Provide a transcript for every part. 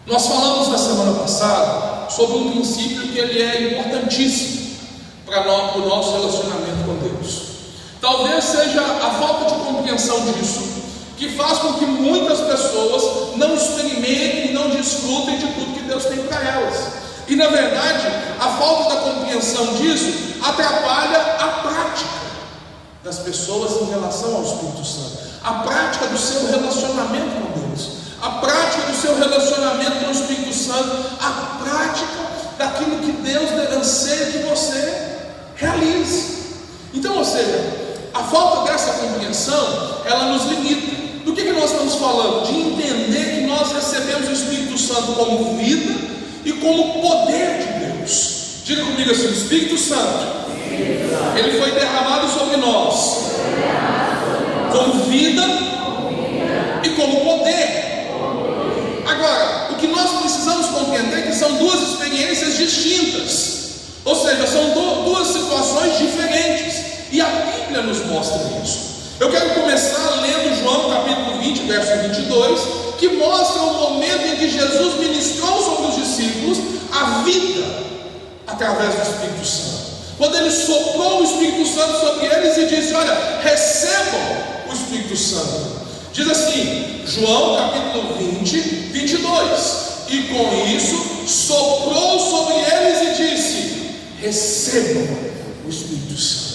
Nós falamos na semana passada sobre um princípio que ele é importantíssimo para o nosso relacionamento com Deus. Talvez seja a falta de compreensão disso que faz com que muitas pessoas não experimentem e não desfrutem de tudo que Deus tem para elas. E na verdade, a falta da compreensão disso atrapalha a prática das pessoas em relação ao Espírito Santo, a prática do seu relacionamento com Deus, a prática do seu relacionamento com o Espírito Santo, a prática daquilo que Deus anseia que você realize. Então, ou seja, a falta dessa compreensão, ela nos limita. Do que nós estamos falando? De entender que nós recebemos o Espírito Santo como vida e como poder de Deus. Diga comigo assim: o Espírito Santo, ele foi derramado sobre nós como vida e como poder. Agora, o que nós precisamos compreender é que são duas experiências distintas, ou seja, são duas situações diferentes, e a Bíblia nos mostra isso. Eu quero começar lendo João capítulo 20, verso 22, que mostra o momento em que Jesus ministrou sobre os discípulos a vida através do Espírito Santo. Quando ele soprou o Espírito Santo sobre eles e disse: olha, recebam o Espírito Santo. Diz assim, João capítulo 20, 22: e com isso soprou sobre eles e disse: recebam o Espírito Santo.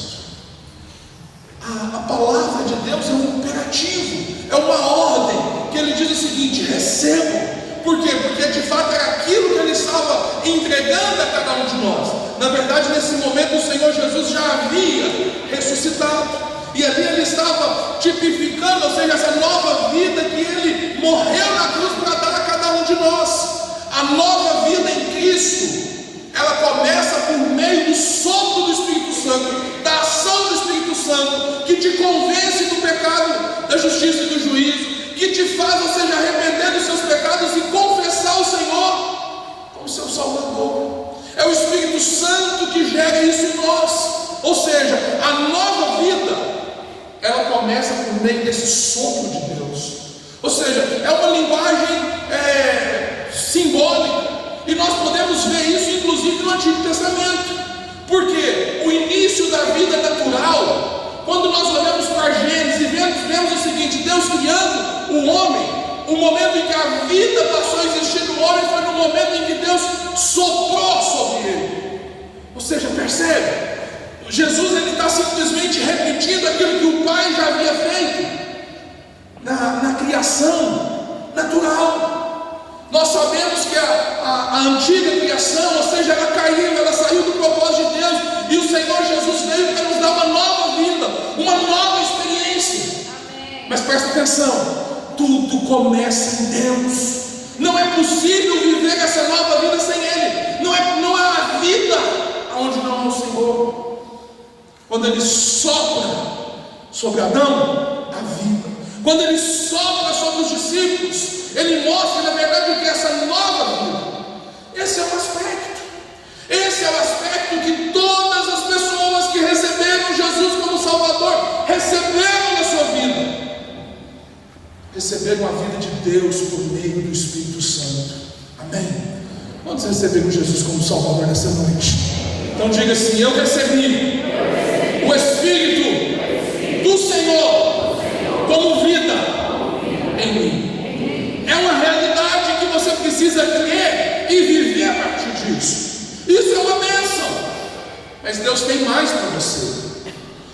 A palavra de Deus é um imperativo, é uma ordem, que ele diz o seguinte: recebam. Por quê? Porque de fato era aquilo que ele estava entregando a cada um de nós. Na verdade, nesse momento o Senhor Jesus já havia ressuscitado, e ali ele estava tipificando, ou seja, essa nova vida que ele morreu na cruz para dar a cada um de nós. A nova vida em Cristo, ela começa por meio do sopro do Espírito Santo, da ação do Espírito Santo, que te convence do pecado, da justiça e do juízo, que te faz, ou seja, arrepender dos seus pecados e confessar o Senhor como seu Salvador. É o Espírito Santo que gera isso em nós. Ou seja, a nova vida, ela começa por meio desse sopro de Deus. Ou seja, é uma linguagem simbólica, e nós podemos ver isso inclusive no Antigo Testamento. Porque o início da vida natural, quando nós olhamos para Gênesis e vemos o seguinte: Deus criando o homem, o momento em que a vida passou a existir no homem foi no momento em que Deus soprou sobre ele. Ou seja, percebe? Jesus ele está simplesmente repetindo aquilo que o Pai já havia feito na criação natural. Nós sabemos que a antiga criação, ou seja, ela caiu, ela saiu do propósito de Deus, e o Senhor Jesus veio para nos dar uma nova vida, uma nova experiência. Amém. Mas presta atenção, tudo começa em Deus. Não é possível viver essa nova vida sem Ele. Não há a vida onde não há o Senhor. Quando Ele sopra sobre Adão, a vida. Quando Ele sopra sobre os discípulos, Ele mostra na verdade o que é essa nova vida. Esse é o aspecto. Esse é o aspecto que todas as pessoas que receberam Jesus como Salvador receberam na sua vida. Receberam a vida de Deus por meio do Espírito Santo. Amém? Quantos receberam Jesus como Salvador nessa noite? Então diga assim: eu recebi o Espírito do Senhor como vida em mim. É uma realidade que você precisa crer e viver a partir disso. Isso é uma bênção. Mas Deus tem mais para você.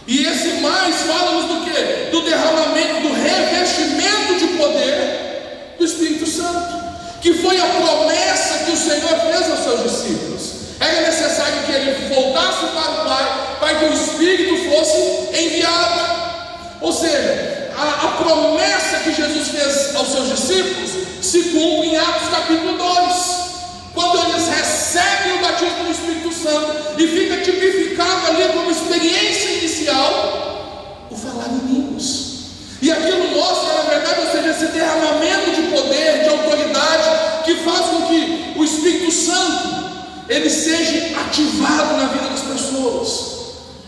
E esse mais fala-nos do quê? Do derramamento, do revestimento de poder do Espírito Santo, que foi a promessa que o Senhor fez aos seus discípulos. Era necessário que ele voltasse para o Pai, para que o Espírito fosse enviado. Ou seja, a promessa que Jesus fez aos seus discípulos se cumpre em Atos capítulo 2, quando eles recebem o batismo do Espírito Santo, e fica tipificado ali como experiência inicial o falar em línguas. E aquilo mostra, na verdade, ou seja, esse derramamento de poder, de autoridade, que faz com que o Espírito Santo ele seja ativado na vida das pessoas.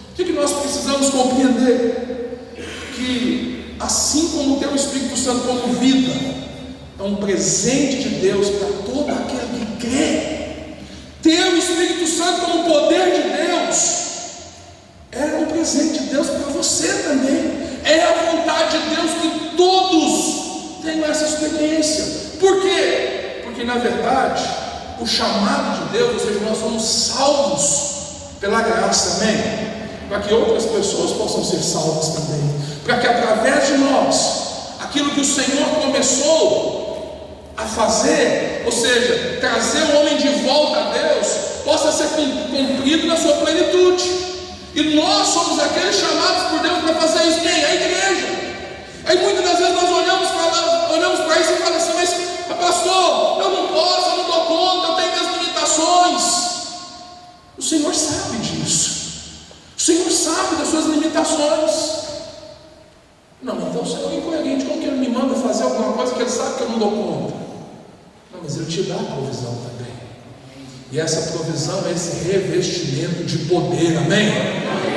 O que nós precisamos compreender? Que assim como tem o Espírito Santo como vida, então um presente de Deus para todo aquele que crê. Ter o Espírito Santo como poder de Deus é um presente de Deus para você também. É a vontade de Deus que todos tenham essa experiência. Por quê? Porque na verdade o chamado de Deus, ou seja, nós somos salvos pela graça, amém? Para que outras pessoas possam ser salvas também, para que através de nós, aquilo que o Senhor começou a fazer, ou seja, trazer o homem de volta a Deus, possa ser cumprido na sua plenitude. E nós somos aqueles chamados por Deus para fazer isso. Quem? A igreja. Aí muitas das vezes nós olhamos para isso e falamos assim: mas pastor, eu não posso, eu não dou conta, eu tenho minhas limitações. O Senhor sabe disso. O Senhor sabe das suas limitações. Não, então o Senhor é incoerente. Como que Ele me manda fazer alguma coisa que Ele sabe que eu não dou conta? Não, mas Ele te dá a provisão também. E essa provisão é esse revestimento de poder, amém?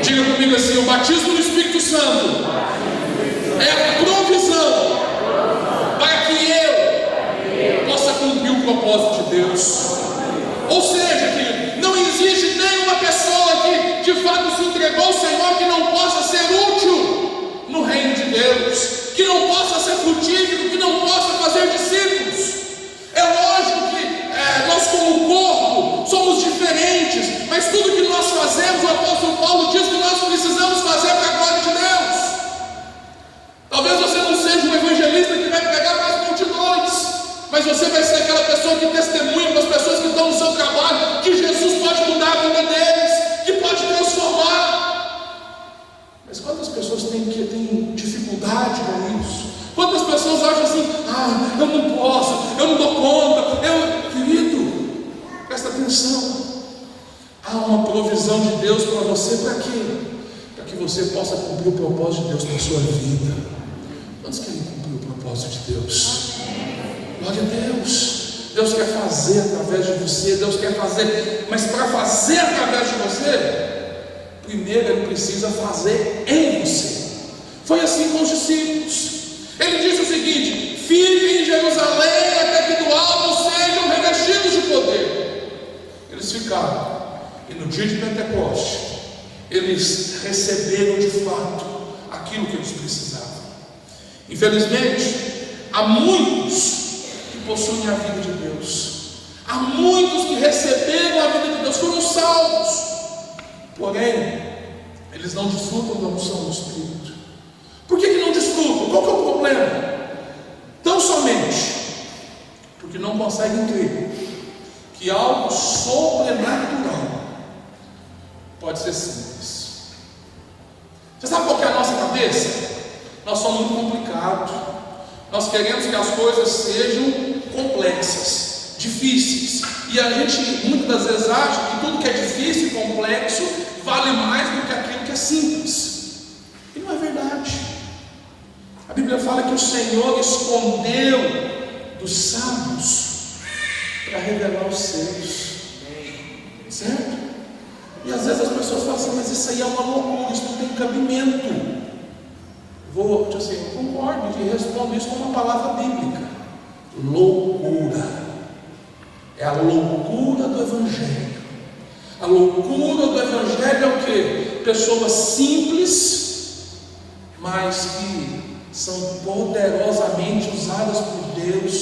Diga comigo assim: o batismo do Espírito Santo é a provisão para que eu possa cumprir o propósito de Deus. Ou seja, querido, não existe nenhuma pessoa que de fato se entregou ao Senhor que não possa ser útil no reino de Deus, que não possa ser frutífero, que não possa fazer discípulos. É lógico que nós como corpo somos diferentes, mas tudo que nós fazemos, o apóstolo Paulo diz que nós precisamos fazer para a glória de Deus. Talvez você não seja um evangelista que vai pregar para as multidões, mas você vai ser aquela pessoa que testemunha para as pessoas que estão no seu trabalho que Jesus pode mudar a vida deles, que pode transformar. Mas quantas pessoas têm dificuldade com isso? Quantas pessoas acham assim: eu não posso, eu não dou conta. Querido, presta atenção. Há uma provisão de Deus para você, para quê? Para que você possa cumprir o propósito de Deus na sua vida. Quantos querem cumprir o propósito de Deus? Glória a Deus. Deus quer fazer através de você. Deus quer fazer, mas para fazer através de você, primeiro Ele precisa fazer em você. Foi assim com os discípulos. Ele disse o seguinte: fiquem em Jerusalém até que do alto sejam revestidos de poder. Eles ficaram, e no dia de Pentecoste eles receberam de fato aquilo que eles precisavam. Infelizmente, há muitos que possuem a vida de Deus, há muitos que receberam a vida de Deus, foram salvos, porém eles não desfrutam da unção do Espírito. Por que não desfrutam? Qual que é o problema? Tão somente porque não conseguem crer que algo sobrenatural pode ser simples. Você sabe qual que é a nossa cabeça? Nós somos muito complicados. Nós queremos que as coisas sejam complexas, difíceis. E a gente muitas das vezes acha que tudo que é difícil e complexo vale mais do que aquilo que é simples. E não é verdade. A Bíblia fala que o Senhor escondeu dos sábios para revelar os seus. Certo? E às vezes as pessoas falam assim: mas isso aí é uma loucura, isso não tem cabimento. Eu concordo e respondo isso com uma palavra bíblica: loucura. É a loucura do Evangelho. A loucura do Evangelho é o que? Pessoas simples, mas que são poderosamente usadas por Deus,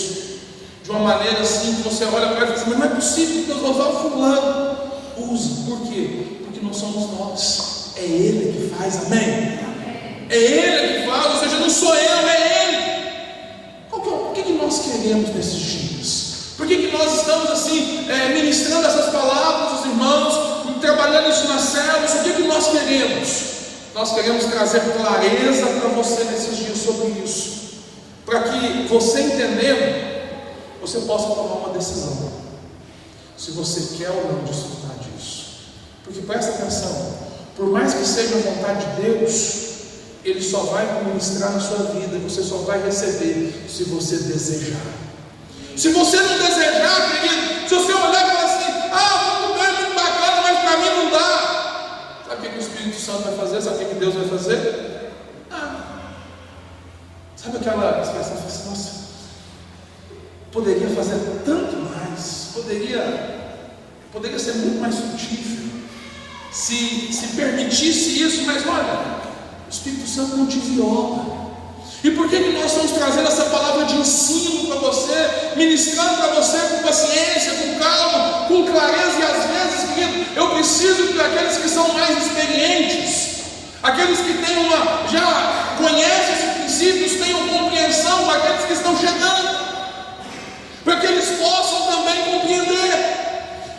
de uma maneira assim que você olha para ele e diz: mas não é possível que Deus vai usar o fulano. Usa. Por quê? Porque não somos nós, é Ele que faz, amém? É Ele que faz, ou seja, não sou eu, é Ele. O que nós queremos nesses dias? Por que nós estamos assim, ministrando essas palavras aos irmãos, trabalhando isso nas células? O que nós queremos? Nós queremos trazer clareza para você nesses dias sobre isso, para que você entendendo, você possa tomar uma decisão, se você quer ou não desfrutar disso. Porque presta atenção, por mais que seja a vontade de Deus, Ele só vai ministrar na sua vida, você só vai receber se você desejar. Se você não desejar, querido, se você olhar e falar assim: muito bem, muito bacana, mas para mim não dá. Sabe o que o Espírito Santo vai fazer? Sabe o que Deus vai fazer? Sabe aquela expressão assim: nossa, poderia fazer tanto mais, poderia ser muito mais frutífero, se permitisse isso, mas olha, o Espírito Santo não te viola. E por que nós estamos trazendo essa palavra de ensino para você, ministrando para você com paciência, com calma, com clareza? E às vezes, querido, eu preciso que aqueles que são mais experientes, aqueles que têm já conhecem esses princípios, tenham compreensão daqueles que estão chegando, para que eles possam também compreender.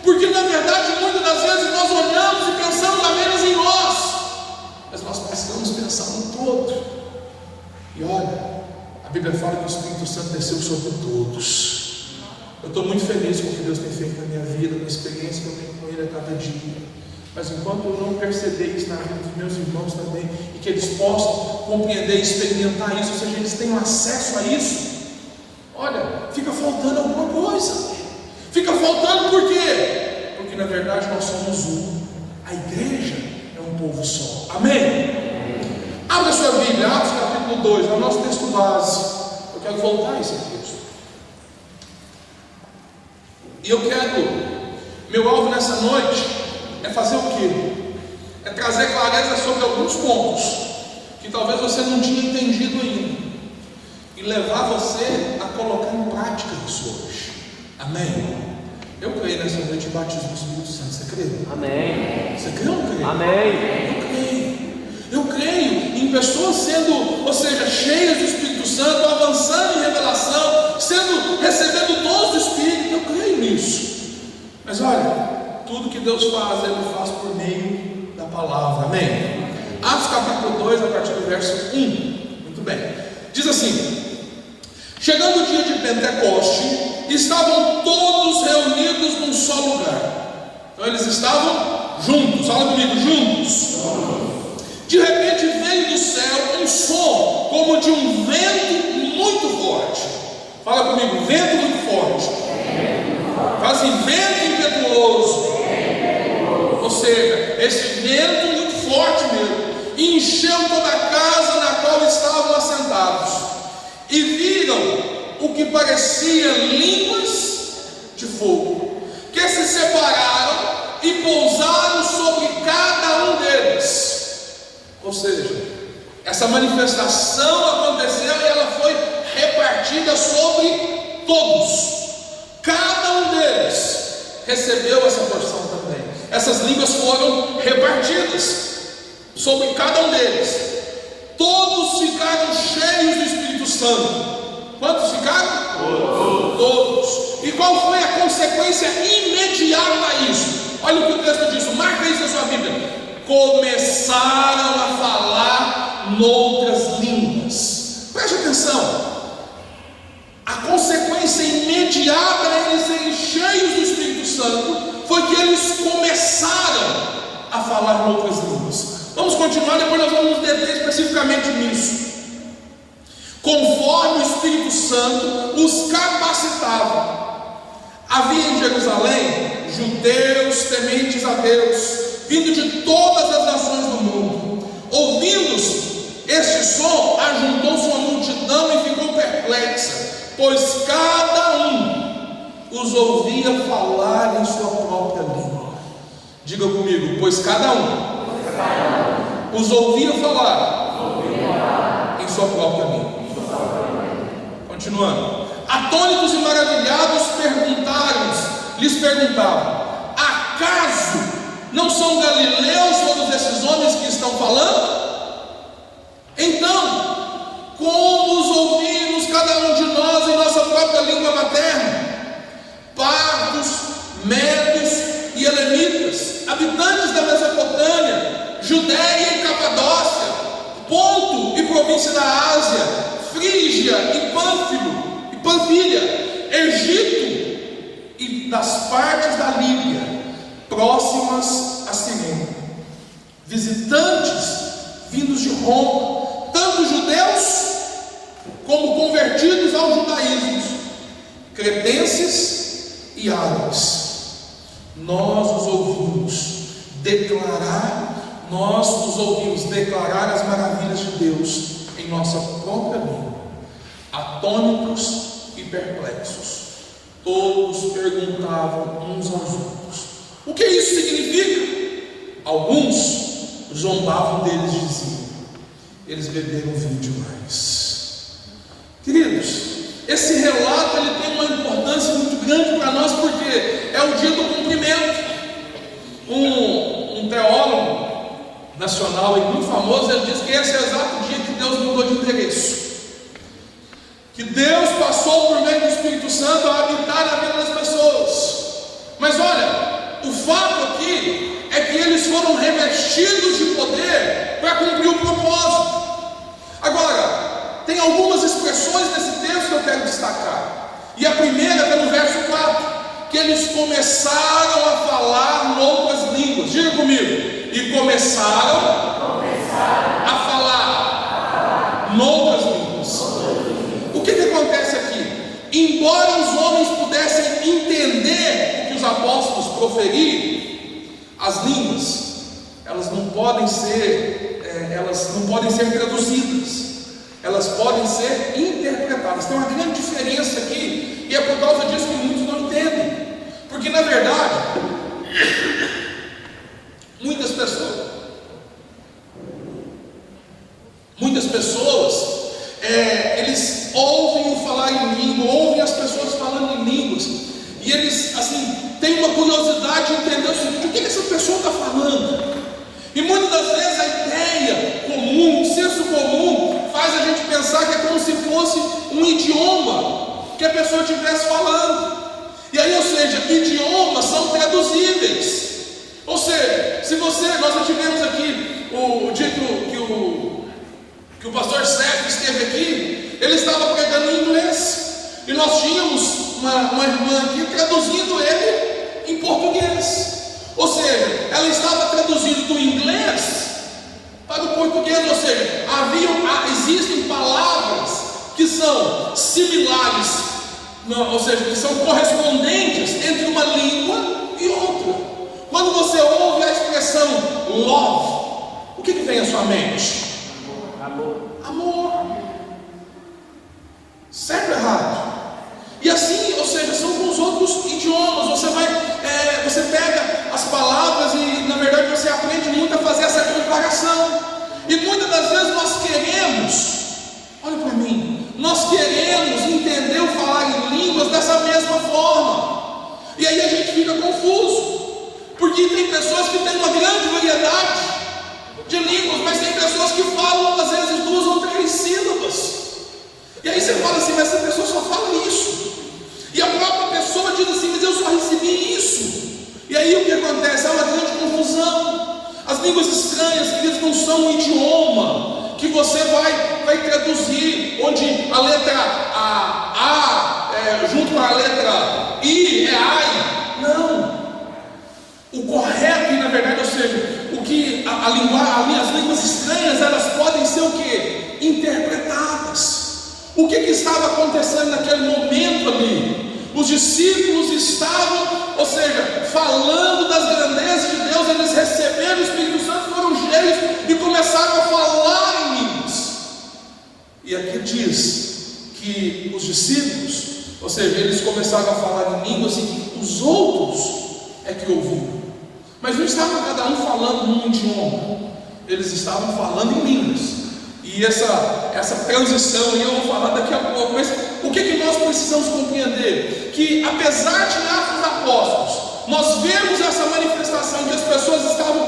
Porque na verdade, muitas das vezes nós olhamos e pensamos apenas em nós, mas nós precisamos pensar no todo. E olha, a Bíblia fala que o Espírito Santo desceu sobre todos. Eu estou muito feliz com o que Deus tem feito na minha vida, com a experiência que eu tenho com Ele a cada dia. Mas enquanto eu não perceber isso na vida dos meus irmãos também, e que eles possam compreender e experimentar isso, ou seja, eles tenham acesso a isso, olha, fica faltando alguma coisa. Fica faltando por quê? Porque na verdade nós somos um. A igreja é um povo só. Amém? Abra sua Bíblia, Atos capítulo 2, é o nosso texto base. Eu quero voltar a esse texto. E eu quero, meu alvo nessa noite é fazer o quê? É trazer clareza sobre alguns pontos que talvez você não tinha entendido ainda, e levar você a colocar em prática isso hoje. Amém? Eu creio nessa noite em batismo do Espírito Santo. Você crê? Amém. Você crê ou não crê? Amém. Eu creio. Eu creio em pessoas sendo, ou seja, cheias do Espírito Santo, avançando em revelação, recebendo dons do Espírito. Eu creio nisso. Mas olha, tudo que Deus faz, Ele faz por meio da palavra. Amém? Atos capítulo 2, a partir do verso 1. Muito bem. Diz assim: chegando o dia de Pentecoste, estavam todos reunidos num só lugar. Então eles estavam juntos. Fala comigo, juntos. De repente veio do céu um som como de um vento muito forte. Fala comigo, vento muito forte. Fala assim, vento impetuoso. Ou seja, esse vento muito forte mesmo, encheu toda a casa na qual estavam assentados, e viram o que parecia línguas de fogo, que se separaram e pousaram sobre cada um deles. Ou seja, essa manifestação aconteceu e ela foi repartida sobre todos. Cada um deles recebeu essa porção também. Essas línguas foram repartidas sobre cada um deles. Todos ficaram cheios do Espírito Santo. Quantos ficaram? Todos. E qual foi a consequência imediata a isso? Olha o que o texto diz, marca isso na sua Bíblia. Começaram a falar noutras línguas. Preste atenção. A consequência imediata a eles serem cheios do Espírito Santo foi que eles começaram a falar noutras línguas. Vamos continuar, depois nós vamos nos deter especificamente nisso. Conforme o Espírito Santo os capacitava. Havia em Jerusalém judeus tementes a Deus, vindo de todas as nações do mundo. Ouvindo este som, ajuntou-se uma multidão e ficou perplexa, pois cada um os ouvia falar em sua própria língua. Diga comigo, pois cada um os ouvia falar em sua própria língua. Continuando. Atônitos e maravilhados lhes perguntavam: acaso não são galileus todos esses homens que estão falando? Então, como os ouvimos cada um de nós em nossa própria língua materna? Partos, medos e elamitas, habitantes da Mesopotâmia, Judéia e Capadócia, Ponto e província da Ásia, Frígia e Panfilha, Egito e das partes da Líbia próximas a Cirene, visitantes vindos de Roma, tanto judeus como convertidos ao judaísmo, cretenses e árabes. Nós os ouvimos declarar as maravilhas de Deus em nossa própria língua, atônitos e perplexos. perguntavam uns aos outros. O que isso significa? Alguns zombavam deles e diziam: eles beberam vinho demais. Queridos, esse relato ele tem uma importância muito grande para nós, porque é o dia do cumprimento. Um teólogo nacional e muito famoso, ele diz que esse é o exato dia que Deus mudou de endereço, que Deus passou por meio do Espírito Santo a habitar na vida das pessoas. Mas olha, o fato aqui é que eles foram revestidos de poder para cumprir o propósito. Agora, tem algumas expressões nesse texto que eu quero destacar, e a primeira está no verso 4, que eles começaram a falar noutras línguas. Diga comigo: e começaram a falar noutras línguas. O que acontece aqui? Embora os homens pudessem entender o que os apóstolos proferiram, as línguas, elas não podem ser traduzidas, elas podem ser interpretadas. Tem uma grande diferença aqui, e é por causa disso que muitos não entendem, porque na verdade muitas pessoas eles ouvem o falar em língua, ouvem as pessoas falando em línguas, e eles assim têm uma curiosidade de entender o seguinte: o que essa pessoa está falando? E muitas das vezes a ideia comum, o senso comum, faz a gente pensar que é como se fosse um idioma que a pessoa estivesse falando. E aí, ou seja, idiomas são traduzíveis. Ou seja, nós já tivemos aqui o dia que o pastor Sérgio esteve aqui, ele estava pregando em inglês, e nós tínhamos uma irmã aqui traduzindo ele em português. Ou seja, ela estava traduzindo do inglês para o português. Ou seja, existem palavras que são similares, ou seja, que são correspondentes entre uma língua e outra. Quando você ouve a expressão love, o que vem à sua mente? Amor. Certo ou errado? E assim, ou seja, são com os outros idiomas. Você pega as palavras e na verdade você aprende muito a fazer essa comparação. E muitas das vezes nós queremos, olha para mim, nós queremos entender o falar em línguas dessa mesma forma. E aí a gente fica confuso, porque tem pessoas que têm uma grande variedade de línguas, mas tem pessoas que falam às vezes 2 ou 3 sílabas. E aí você fala assim: mas essa pessoa só fala isso. E a própria pessoa diz assim: mas eu só recebi isso. E aí o que acontece? É uma grande confusão. As línguas estranhas, queridos, não são um idioma que você vai traduzir, onde a letra A junto com a letra I é ai. Não. O correto, e na verdade, ou seja, o que as línguas estranhas, elas podem ser o quê? Interpretadas. O que estava acontecendo naquele momento ali? Os discípulos estavam, ou seja, falando das grandezas de Deus. Eles receberam o Espírito Santo, foram cheios e começaram a falar em línguas. E aqui diz que os discípulos, ou seja, eles começaram a falar em línguas e os outros é que ouviram. Mas não estava cada um falando num idioma, eles estavam falando em línguas. E essa transição, e eu vou falar daqui a pouco, mas o que nós precisamos compreender? Que apesar de Atos Apóstolos, nós vemos essa manifestação que as pessoas estavam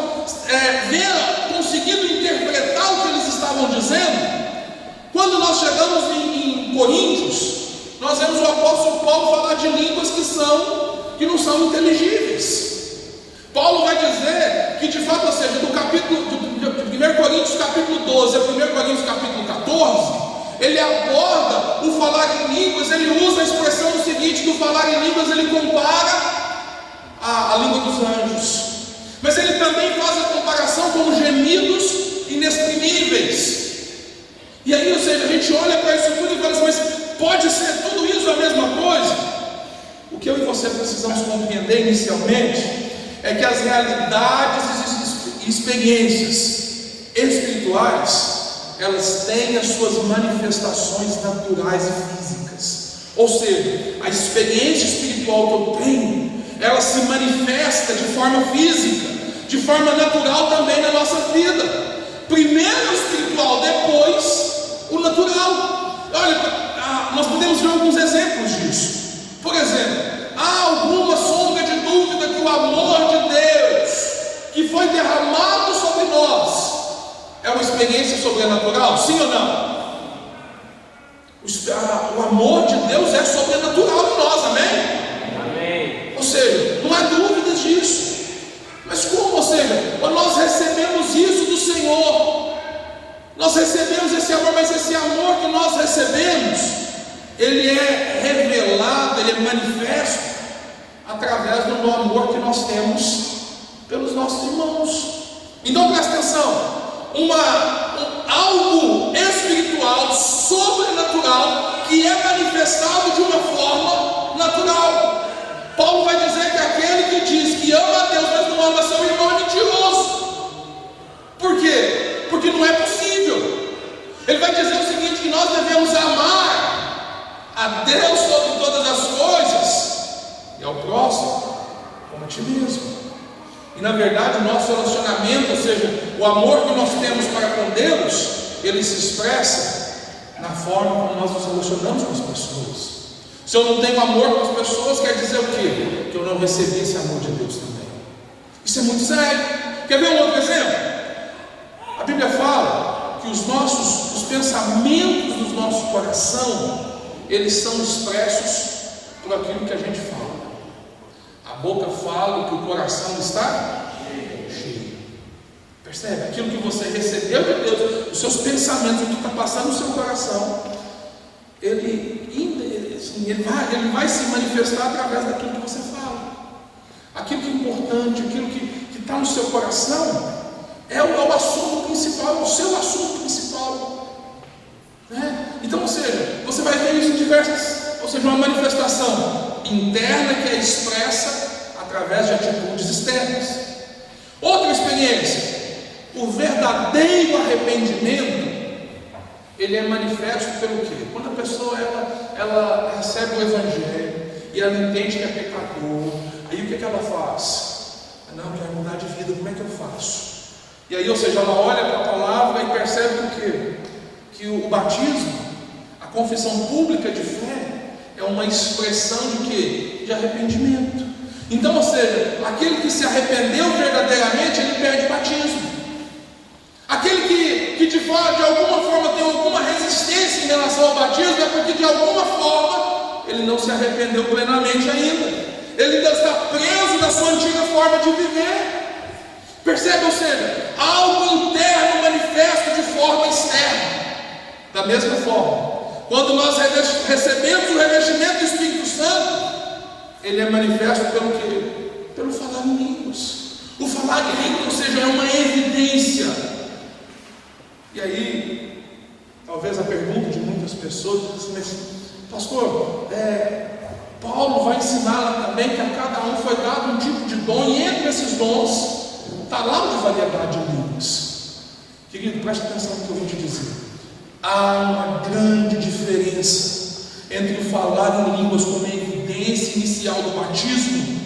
conseguindo interpretar o que eles estavam dizendo. Quando nós chegamos em Coríntios, nós vemos o apóstolo Paulo falar de línguas que não são inteligíveis. Paulo vai dizer que de fato, ou seja, do 1 Coríntios capítulo 12 a 1 Coríntios capítulo 14, ele aborda o falar em línguas. Ele usa a expressão do seguinte, que o falar em línguas ele compara a língua dos anjos, mas ele também faz a comparação com gemidos inexprimíveis. E aí, ou seja, a gente olha para isso tudo e fala assim: mas pode ser tudo isso a mesma coisa? O que eu e você precisamos compreender inicialmente é que as realidades e experiências espirituais, elas têm as suas manifestações naturais e físicas. Ou seja, a experiência espiritual espiritual que eu tenho, ela se manifesta de forma física, de forma natural também na nossa vida. Primeiro o espiritual, depois o natural. Olha, nós podemos ver alguns exemplos disso. Por exemplo, há alguma sombra de dúvida que o amor de Deus que foi derramado sobre nós é uma experiência sobrenatural? Sim ou não? O amor de Deus é sobrenatural em nós, amém? Amém. Ou seja, não há dúvidas disso. Mas como? Ou seja, nós recebemos isso do Senhor, nós recebemos esse amor, mas esse amor que nós recebemos, ele é revelado, ele é manifesto através do amor que nós temos pelos nossos irmãos. Então presta atenção, algo espiritual, sobrenatural, que é manifestado de uma forma natural. Paulo vai dizer que aquele que diz que ama a Deus, mas não ama seu irmão, é mentiroso. Por quê? Porque não é possível. Ele vai dizer o seguinte, que nós devemos amar a Deus sobre todas as coisas e ao próximo como a ti mesmo. E na verdade o nosso relacionamento, ou seja, o amor que nós temos para com Deus, ele se expressa na forma como nós nos relacionamos com as pessoas. Se eu não tenho amor com as pessoas, quer dizer o quê? Que eu não recebi esse amor de Deus também. Isso é muito sério. Quer ver um outro exemplo? A Bíblia fala que os pensamentos do nosso coração, eles são expressos por aquilo que a gente fala. A boca fala que o coração está cheio. Percebe? Aquilo que você recebeu de Deus, os seus pensamentos, o que está passando no seu coração, ele vai se manifestar através daquilo que você fala. Aquilo que é importante, aquilo que está no seu coração, é o assunto principal, é o seu assunto principal. Então, ou seja, você vai ver isso em diversas, ou seja, uma manifestação interna que é expressa através de atitudes externas. Outra experiência, o verdadeiro arrependimento, ele é manifesto pelo quê? Quando a pessoa ela recebe o Evangelho e ela entende que é pecador, aí o que ela faz? Não, quero mudar de vida, como é que eu faço? E aí, ou seja, ela olha para a palavra e percebe o quê? Que o batismo, a confissão pública de fé, é uma expressão de quê? De arrependimento. Então, ou seja, aquele que se arrependeu verdadeiramente, ele perde batismo. Aquele que de alguma forma tem alguma resistência em relação ao batismo, é porque de alguma forma ele não se arrependeu plenamente ainda. Ele ainda está preso na sua antiga forma de viver. Percebe? Ou seja, algo interno manifesto de forma externa. Da mesma forma, quando nós recebemos o revestimento do Espírito Santo, ele é manifesto pelo quê? Pelo falar em línguas. O falar em línguas, ou seja, é uma evidência. E aí, talvez a pergunta de muitas pessoas é assim, mas pastor, Paulo vai ensinar lá também que a cada um foi dado um tipo de dom, e entre esses dons está lá uma variedade de línguas. Querido, preste atenção no que eu vou te dizer. Há uma grande diferença entre o falar em línguas como evidência inicial do batismo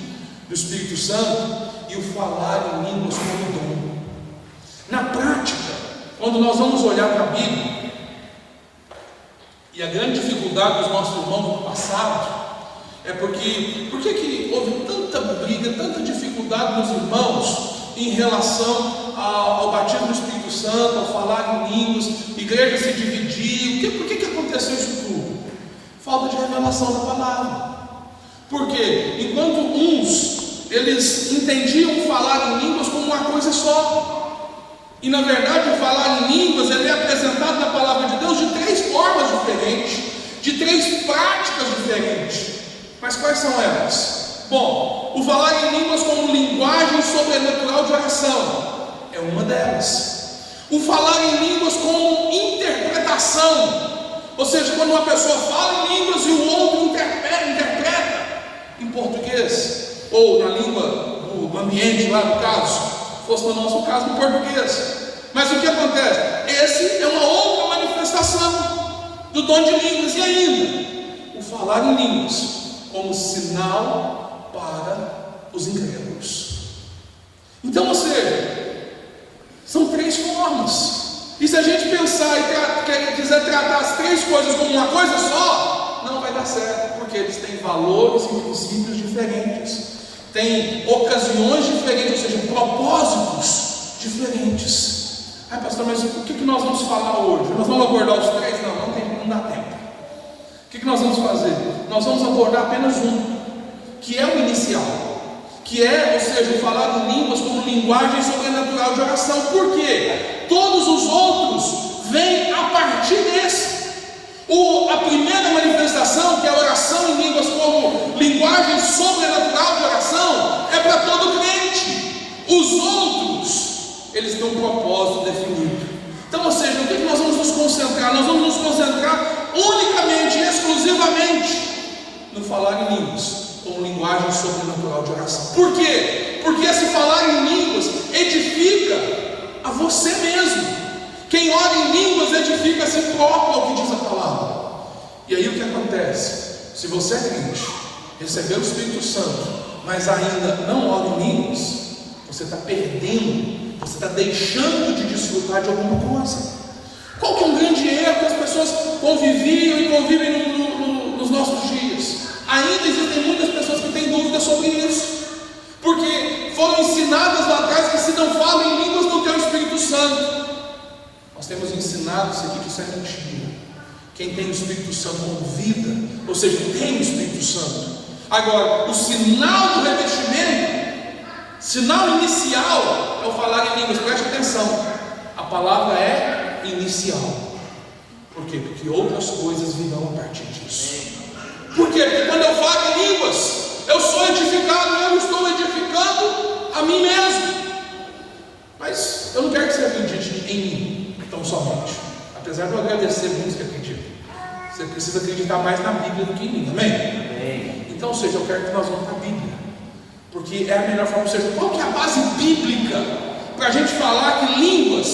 do Espírito Santo e o falar em línguas como dom. Na prática, quando nós vamos olhar para a Bíblia, e a grande dificuldade dos nossos irmãos no passado é porque que houve tanta briga, tanta dificuldade nos irmãos em relação ao batismo do Espírito Santo, ao falar em línguas, igreja se dividir. Por que aconteceu isso tudo? Falta de revelação da palavra. Porque enquanto uns eles entendiam falar em línguas como uma coisa só, e na verdade o falar em línguas ele é apresentado na palavra de Deus de três formas diferentes, de três práticas diferentes. Mas quais são elas? Bom, o falar em línguas como linguagem sobrenatural de oração é uma delas. O falar em línguas como interpretação, ou seja, quando uma pessoa fala em línguas e o outro interpreta em português, ou na língua do ambiente lá no caso, fosse no nosso caso em português. Mas o que acontece? Esse é uma outra manifestação do dom de línguas. E ainda, o falar em línguas como sinal para os incrédulos. Então, ou seja, são 3 formas. E se a gente pensar e quiser tratar as 3 coisas como uma coisa só, não vai dar certo, porque eles têm valores e princípios diferentes, têm ocasiões diferentes, ou seja, propósitos diferentes. Ai, pastor, mas o que nós vamos falar hoje? Nós vamos abordar os 3? Não dá tempo. O que nós vamos fazer? Nós vamos abordar apenas um, que é o inicial, que é, ou seja, o falar em línguas como linguagem sobrenatural de oração. Por quê? Todos os outros vêm a partir desse. A primeira manifestação, que é a oração em línguas como linguagem sobrenatural de oração, é para todo crente. Os outros, eles têm um propósito definido. Então, ou seja, o que nós vamos nos concentrar? Nós vamos nos concentrar unicamente, exclusivamente no falar em línguas como linguagem sobrenatural de oração. Por quê? Porque esse falar em línguas edifica a você mesmo. Quem ora em línguas edifica a si próprio, é o que diz a palavra. E aí o que acontece? Se você é crente, recebeu o Espírito Santo, mas ainda não ora em línguas, você está perdendo, você está deixando de desfrutar de alguma coisa. Qual que é um grande erro que as pessoas conviviam e convivem nos nossos dias? Ainda existem muitas pessoas que têm dúvidas sobre isso, porque foram ensinadas lá atrás que se não falam em línguas não tem o Espírito Santo. Nós temos ensinado isso aqui, que isso é mentira. Quem tem o Espírito Santo como vida, ou seja, tem o Espírito Santo. Agora, o sinal do revestimento, sinal inicial, é o falar em línguas. Preste atenção, a palavra é inicial. Por quê? Porque outras coisas virão a partir disso. Por quê? Porque quando eu falo em línguas, eu sou edificado, eu estou edificando a mim mesmo. Mas eu não quero que você acredite em mim tão somente, apesar de eu agradecer muitos que acreditam. Você precisa acreditar mais na Bíblia do que em mim, amém? Amém. Então, ou seja, eu quero que nós vamos para a Bíblia, porque é a melhor forma. Ou seja, qual que é a base bíblica para a gente falar que línguas,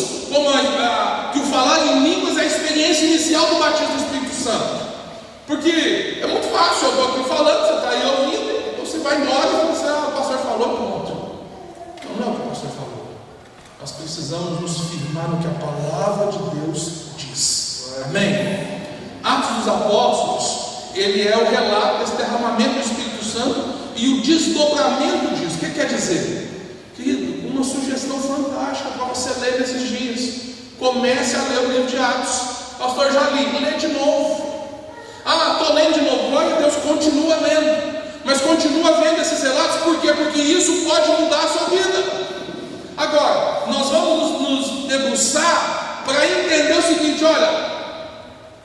que o falar em línguas é a experiência inicial do batismo do Espírito Santo? Porque é muito fácil, eu estou aqui falando, você está aí ouvindo, você vai embora e você, o pastor falou, pronto. Não é o que o pastor falou. Nós precisamos nos firmar no que a palavra de Deus diz. Amém? Atos dos Apóstolos, ele é o relato desse derramamento do Espírito Santo e o desdobramento disso. O que quer dizer? Querido, uma sugestão fantástica para você ler nesses dias. Comece a ler o livro de Atos. Pastor, já li, lê de novo. Estou lendo de novo. Glória a Deus, continua lendo. Mas continua vendo esses relatos, por quê? Porque isso pode mudar a sua vida. Agora, nós vamos nos debruçar para entender o seguinte: olha,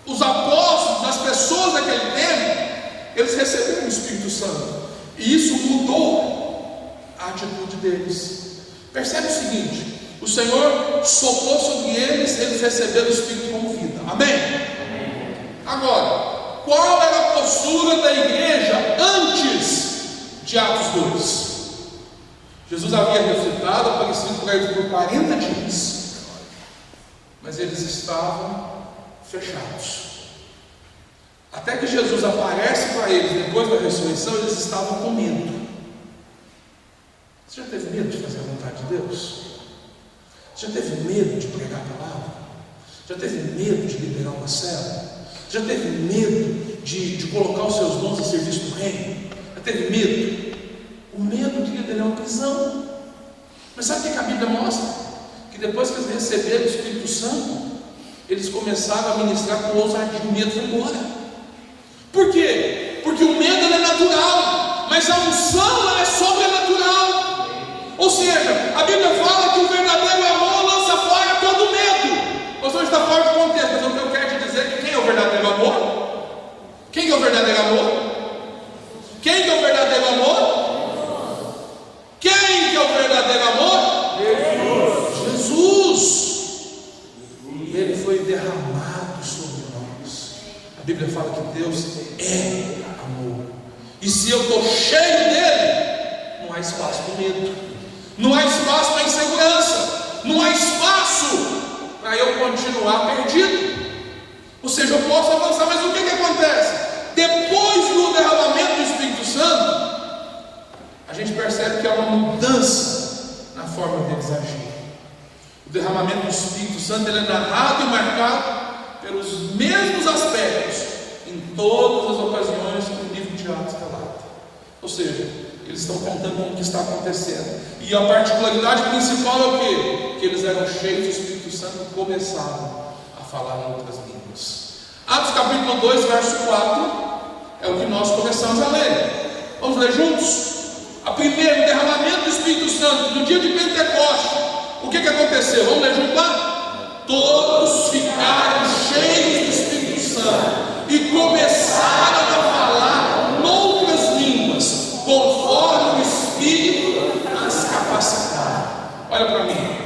os apóstolos, as pessoas daquele tempo, eles receberam o Espírito Santo, e isso mudou a atitude deles. Percebe o seguinte: o Senhor soprou sobre eles, eles receberam o Espírito como vida. Amém? Agora, qual era a postura da igreja antes de Atos 2? Jesus havia ressuscitado, aparecido para eles por 40 dias, mas eles estavam fechados. Até que Jesus aparece para eles depois da ressurreição, eles estavam com medo. Você já teve medo de fazer a vontade de Deus? Você já teve medo de pregar a palavra? Já teve medo de liderar uma célula? Já teve medo de colocar os seus dons a serviço do reino? Já teve medo? O medo de liderar uma prisão. Mas sabe o que a Bíblia mostra? Que depois que eles receberam o Espírito Santo, eles começaram a ministrar com ousadia. O medo foi embora. Por quê? Porque o medo é natural, mas a unção é sobrenatural. Ou seja, a Bíblia fala que o verdadeiro amor lança fora todo medo. Pastor, está fora do contexto, mas o que eu quero te dizer é que quem é o verdadeiro amor? Quem é o verdadeiro amor? Quem é o verdadeiro amor? Quem que é o verdadeiro amor? Jesus. E ele foi derramado sobre nós. A Bíblia fala que Deus é amor. E se eu estou cheio dele, não há espaço para medo, não há espaço para insegurança, não há espaço para eu continuar perdido. Ou seja, eu posso avançar, mas o que acontece? Depois do derramamento do Espírito gente percebe que há uma mudança na forma deles agir. O derramamento do Espírito Santo ele é narrado e marcado pelos mesmos aspectos em todas as ocasiões que o livro de Atos relata. Ou seja, eles estão contando com o que está acontecendo. E a particularidade principal é o quê? Que eles eram cheios do Espírito Santo e começaram a falar em outras línguas. Atos capítulo 2, verso 4 é o que nós começamos a ler. Vamos ler juntos? O derramamento do Espírito Santo no dia de Pentecoste. O que aconteceu? Vamos ler junto lá? Todos ficaram cheios do Espírito Santo e começaram a falar noutras línguas, conforme o Espírito as capacitava. Olha para mim.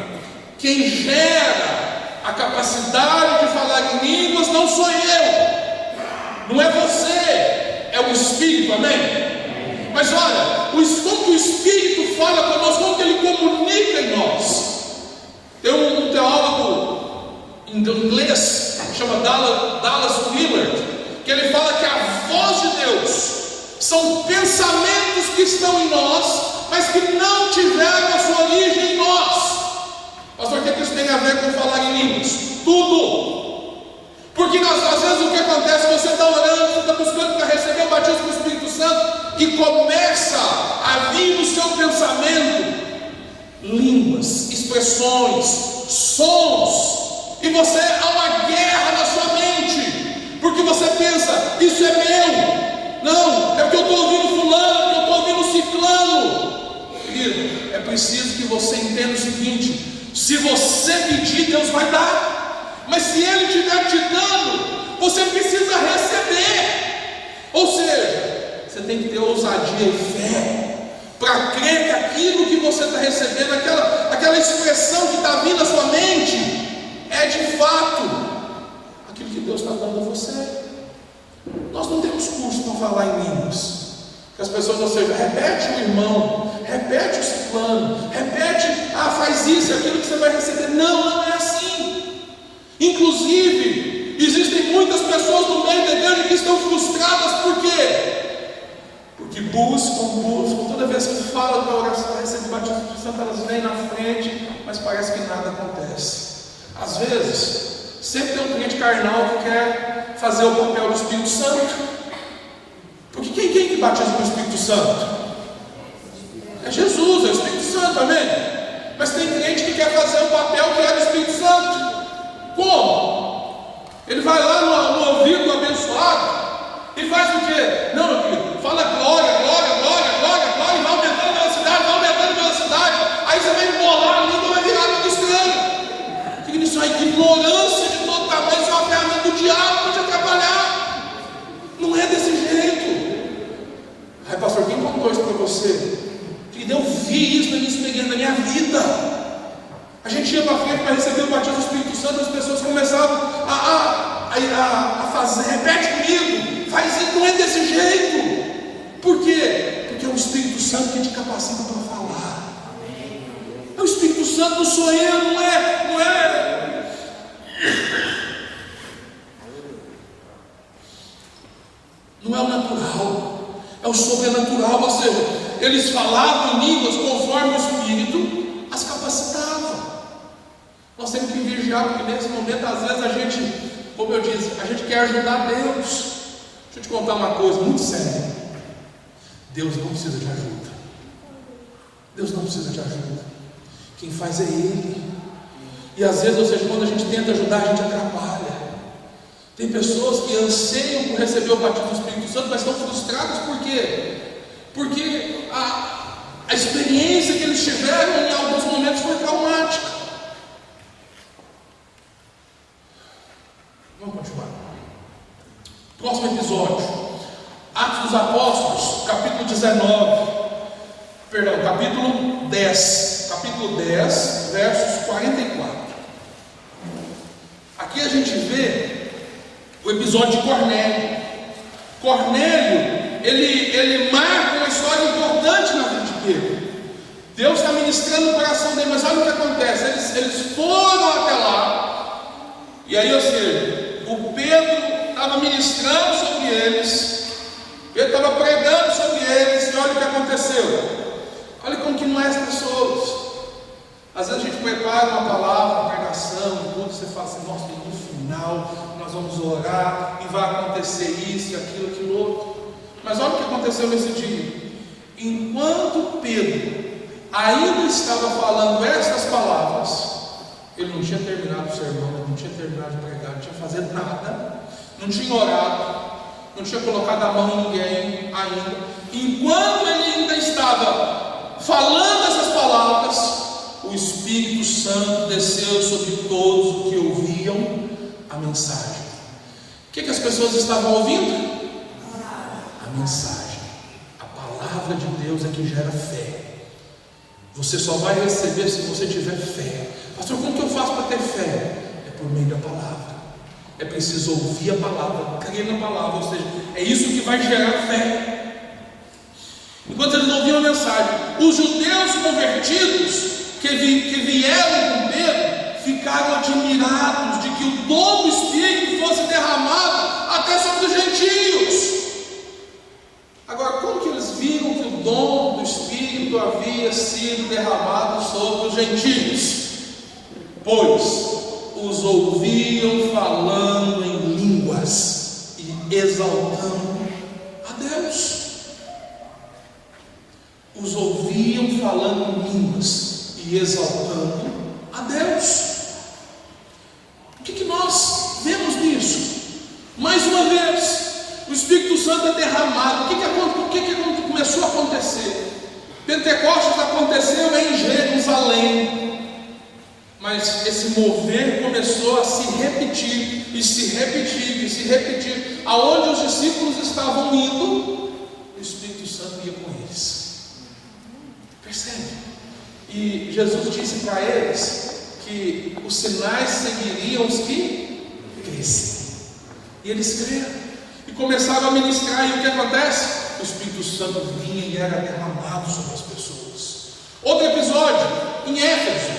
Quem gera a capacidade de falar em línguas não sou eu, não é você, é o Espírito, amém? Mas olha, como que o Espírito fala conosco, como que ele comunica em nós. Tem um teólogo em inglês, chama Dallas Willard, que ele fala que a voz de Deus são pensamentos que estão em nós, mas que não tiveram a sua origem em nós. Pastor, o que isso tem a ver com falar em línguas? Tudo. Porque às vezes o que acontece, você está orando, você está buscando para receber o batismo do Espírito Santo, e começa a vir no seu pensamento línguas, expressões, sons, e você há uma guerra na sua mente, porque você pensa, isso é meu, não, é porque eu estou ouvindo fulano, porque eu estou ouvindo ciclano. Querido, é preciso que você entenda o seguinte: se você pedir, Deus vai dar, mas se Ele estiver te dando, você precisa receber. Ou seja, você tem que ter ousadia e fé para crer que aquilo que você está recebendo, aquela expressão que está vindo à sua mente, é de fato aquilo que Deus está dando a você. Nós não temos curso para falar em línguas, que as pessoas, ou seja, repete o irmão, repete o ciclano, repete, faz isso, aquilo que você vai receber. Não é assim. Inclusive, existem muitas pessoas no meio da igreja que estão frustradas. Por quê? Porque buscam, toda vez que falam da oração, recebem o batismo do Espírito Santo, elas vêm na frente, mas parece que nada acontece. Às vezes, sempre tem um crente carnal que quer fazer o papel do Espírito Santo. Porque quem que batiza com o Espírito Santo? É Jesus, é o Espírito Santo, amém? Mas tem crente que quer fazer o papel que é do Espírito Santo. Como? Ele vai lá no ouvido do abençoado e faz o quê? Não, meu filho, fala glória, glória, glória, glória, glória, e vai aumentando a velocidade, aí você vai embolar a língua, vai virar tudo estranho. Fica nisso aí, ignorância de todo tamanho, isso é uma ferramenta do diabo para te atrapalhar. Não é desse jeito. Aí, pastor, quem contou isso para você? Querido, eu vi isso na minha experiência, na minha vida. A gente ia para frente para receber o batismo do Espírito Santo, as pessoas começavam a fazer, repete comigo, faz isso, não é desse jeito. Por quê? Porque é o Espírito Santo que te capacita para falar. É o Espírito Santo, não sou eu, não é. Não é o natural, é o sobrenatural. Ou seja, eles falavam em línguas conforme o Espírito as capacitava. Nós temos que vigiar, porque nesse momento, às vezes, a gente, como eu disse, a gente quer ajudar Deus. Deixa eu te contar uma coisa muito séria. Deus não precisa de ajuda. Deus não precisa de ajuda. Quem faz é Ele. E às vezes, ou seja, quando a gente tenta ajudar, a gente atrapalha. Tem pessoas que anseiam por receber o batismo do Espírito Santo, mas estão frustradas. Por quê? Porque a experiência que eles tiveram em alguns momentos foi traumática. Vamos continuar. Próximo episódio, Atos dos Apóstolos, capítulo 10, versos 44. Aqui a gente vê o episódio de Cornélio. Cornélio, ele marca uma história importante na vida de Pedro. Deus está ministrando o coração dele, mas olha o que acontece, eles foram até lá, e aí, ou seja, o Pedro estava ministrando sobre eles, Pedro estava pregando sobre eles, e olha o que aconteceu. mais pessoas. Às vezes a gente prepara uma palavra, uma pregação, tudo, você fala assim, nossa, no final nós vamos orar e vai acontecer isso, aquilo outro. Mas olha o que aconteceu nesse dia. Enquanto Pedro ainda estava falando estas palavras, ele não tinha terminado o sermão, ele não tinha terminado de pregar, não tinha feito nada, não tinha orado, não tinha colocado a mão em ninguém ainda. Enquanto ele ainda estava falando essas palavras, o Espírito Santo desceu sobre todos os que ouviam a mensagem. O que as pessoas estavam ouvindo? A mensagem. A palavra de Deus é que gera fé. Você só vai receber se você tiver fé. Pastor, como que eu faço para ter fé? É por meio da palavra. É preciso ouvir a palavra, crer na palavra, ou seja, é isso que vai gerar fé. Enquanto eles ouviam a mensagem, os judeus convertidos que vieram com Pedro ficaram admirados de que o dom do Espírito fosse derramado até sobre os gentios. Agora, como que eles viram que o dom do Espírito havia sido derramado sobre os gentios? Pois os ouviam falando em línguas e exaltando a Deus. Os ouviam falando em línguas e exaltando a Deus. O que nós vemos nisso? Mais uma vez, o Espírito Santo é derramado. O que começou a acontecer? Pentecostes aconteceu em Jerusalém, mas esse mover começou a se repetir, e se repetir, e se repetir. Aonde os discípulos estavam indo, o Espírito Santo ia com eles. Percebe? E Jesus disse para eles que os sinais seguiriam os que crescem. E eles creram e começaram a ministrar. E o que acontece? O Espírito Santo vinha e era derramado sobre as pessoas. Outro episódio em Éfeso,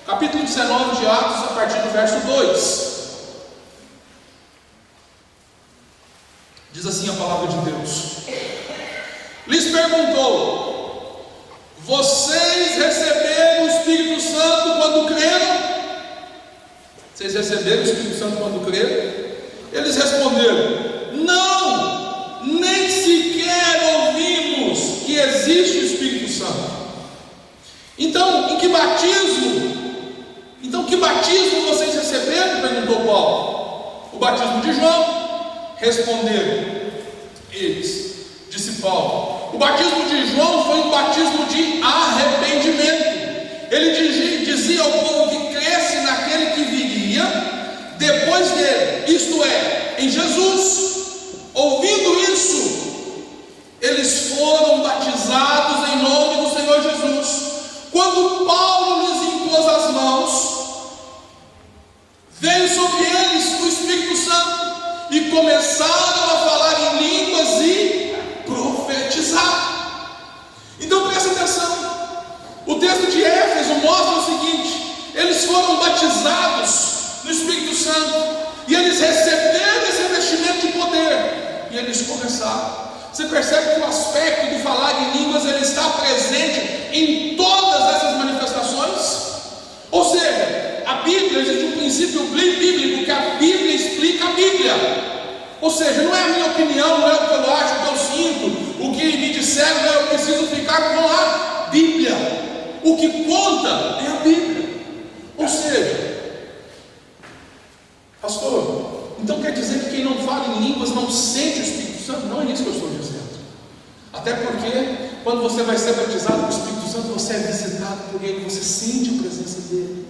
capítulo 19 de Atos, a partir do verso 2. Diz assim a palavra de Deus: lhes perguntou: vocês receberam o Espírito Santo quando creram? Vocês receberam o Espírito Santo quando creram? Eles responderam: não, nem sequer ouvimos que existe o Espírito Santo. Então, que batismo vocês receberam? Perguntou Paulo. O batismo de João. Responderam eles. Disse Paulo: o batismo de João foi um batismo de arrependimento. Ele dizia ao povo que cresce naquele que viria depois dele, isto é, em Jesus. Ouvindo isso, eles foram batizados em nome do Senhor Jesus. Quando Paulo lhes impôs as mãos, veio sobre eles o Espírito Santo e começaram a falar em línguas e profetizar. Então presta atenção. O texto de Éfeso mostra o seguinte: eles foram batizados no Espírito Santo e eles receberam esse revestimento de poder e eles começaram. Você percebe que o aspecto do falar em línguas ele está presente em todas essas manifestações? Ou seja, a Bíblia, existe um princípio bíblico que a Bíblia explica a Bíblia. Ou seja, não é a minha opinião, não é o que eu acho, o que eu sinto, o que me disseram, não, eu preciso ficar com a Bíblia. O que conta é a Bíblia. Ou seja, pastor, então quer dizer que quem não fala em línguas não sente o Espírito Santo? Não é isso que eu estou dizendo. Até porque quando você vai ser batizado com o Espírito Santo, você é visitado por Ele, você sente a presença dEle.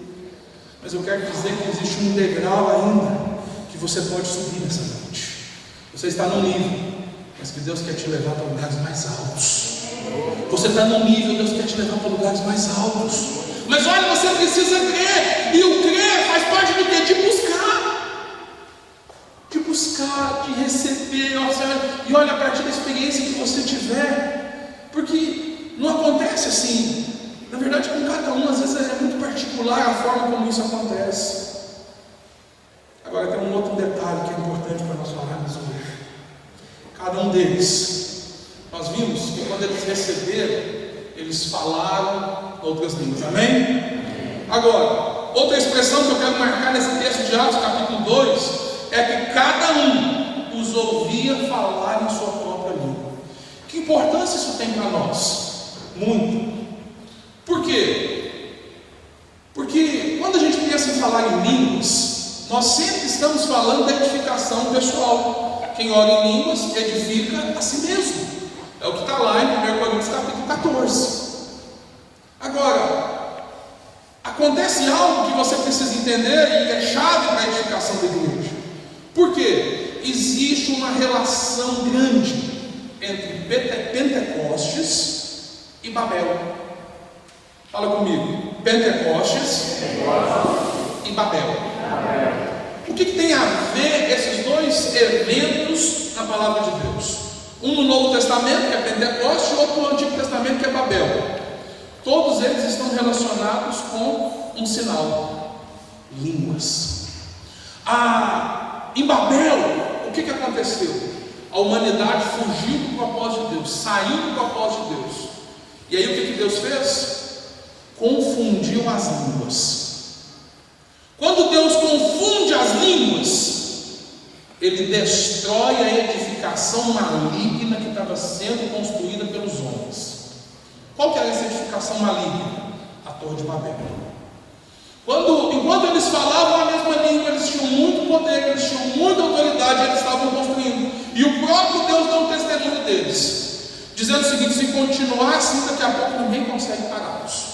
Mas eu quero dizer que existe um degrau ainda que você pode subir nessa noite. Você está no nível, mas que Deus quer te levar para lugares mais altos. Você está no nível, Deus quer te levar para lugares mais altos. Mas olha, você precisa crer. E o crer faz parte do quê? De buscar, de receber. E olha, a partir da experiência que você tiver, porque não acontece assim. Na verdade, com cada um, às vezes é muito particular a forma como isso acontece. Agora tem um outro detalhe que é importante para nós falarmos hoje. Cada um deles, nós vimos que quando eles receberam Eles falaram outras línguas. Amém? Agora, outra expressão que eu quero marcar nesse texto de Atos, capítulo 2, é que cada um os ouvia falar em sua própria língua. Que importância isso tem para nós? Muito. Por quê? Porque quando a gente pensa em falar em línguas, nós sempre estamos falando da edificação pessoal. Quem ora em línguas edifica a si mesmo. É o que está lá em 1 Coríntios capítulo 14. Agora, acontece algo que você precisa entender e é chave para a edificação da igreja. Por quê? Existe uma relação grande entre Pentecostes e Babel. Fala comigo. Pentecostes e Babel. O que tem a ver esses dois eventos na palavra de Deus? Um no Novo Testamento, que é Pentecostes, e outro no Antigo Testamento, que é Babel. Todos eles estão relacionados com um sinal: línguas. Em Babel, o que aconteceu? A humanidade fugiu do propósito de Deus, saiu do propósito de Deus. E aí o que Deus fez? Confundiu as línguas. Quando Deus confunde as línguas, Ele destrói a edificação maligna que estava sendo construída pelos homens. Qual que era essa edificação maligna? A Torre de Babel. Enquanto eles falavam a mesma língua, eles tinham muito poder, eles tinham muita autoridade, eles estavam construindo. E o próprio Deus deu um testemunho deles, dizendo o seguinte: se continuar assim, daqui a pouco ninguém consegue pará-los.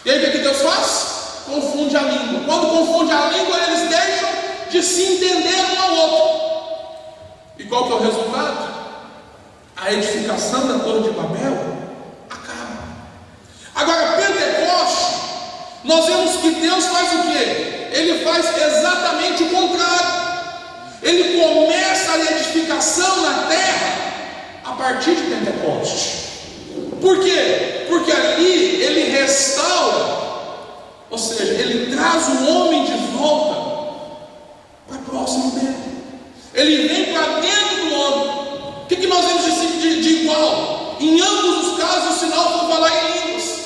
E aí o que Deus faz? Confunde a língua. Quando confunde a língua, eles deixam de se entender um ao outro. E qual que é o resultado? A edificação da Torre de Babel acaba. Agora, Pentecoste, nós vemos que Deus faz o quê? Ele faz exatamente o contrário. Ele começa a edificação na terra a partir de Pentecoste. Por quê? Porque ali ele restaura, ou seja, ele traz o homem de volta para próximo dele. Ele vem para dentro do homem. O que nós vemos de igual? Em ambos os casos, o sinal foi falar em línguas.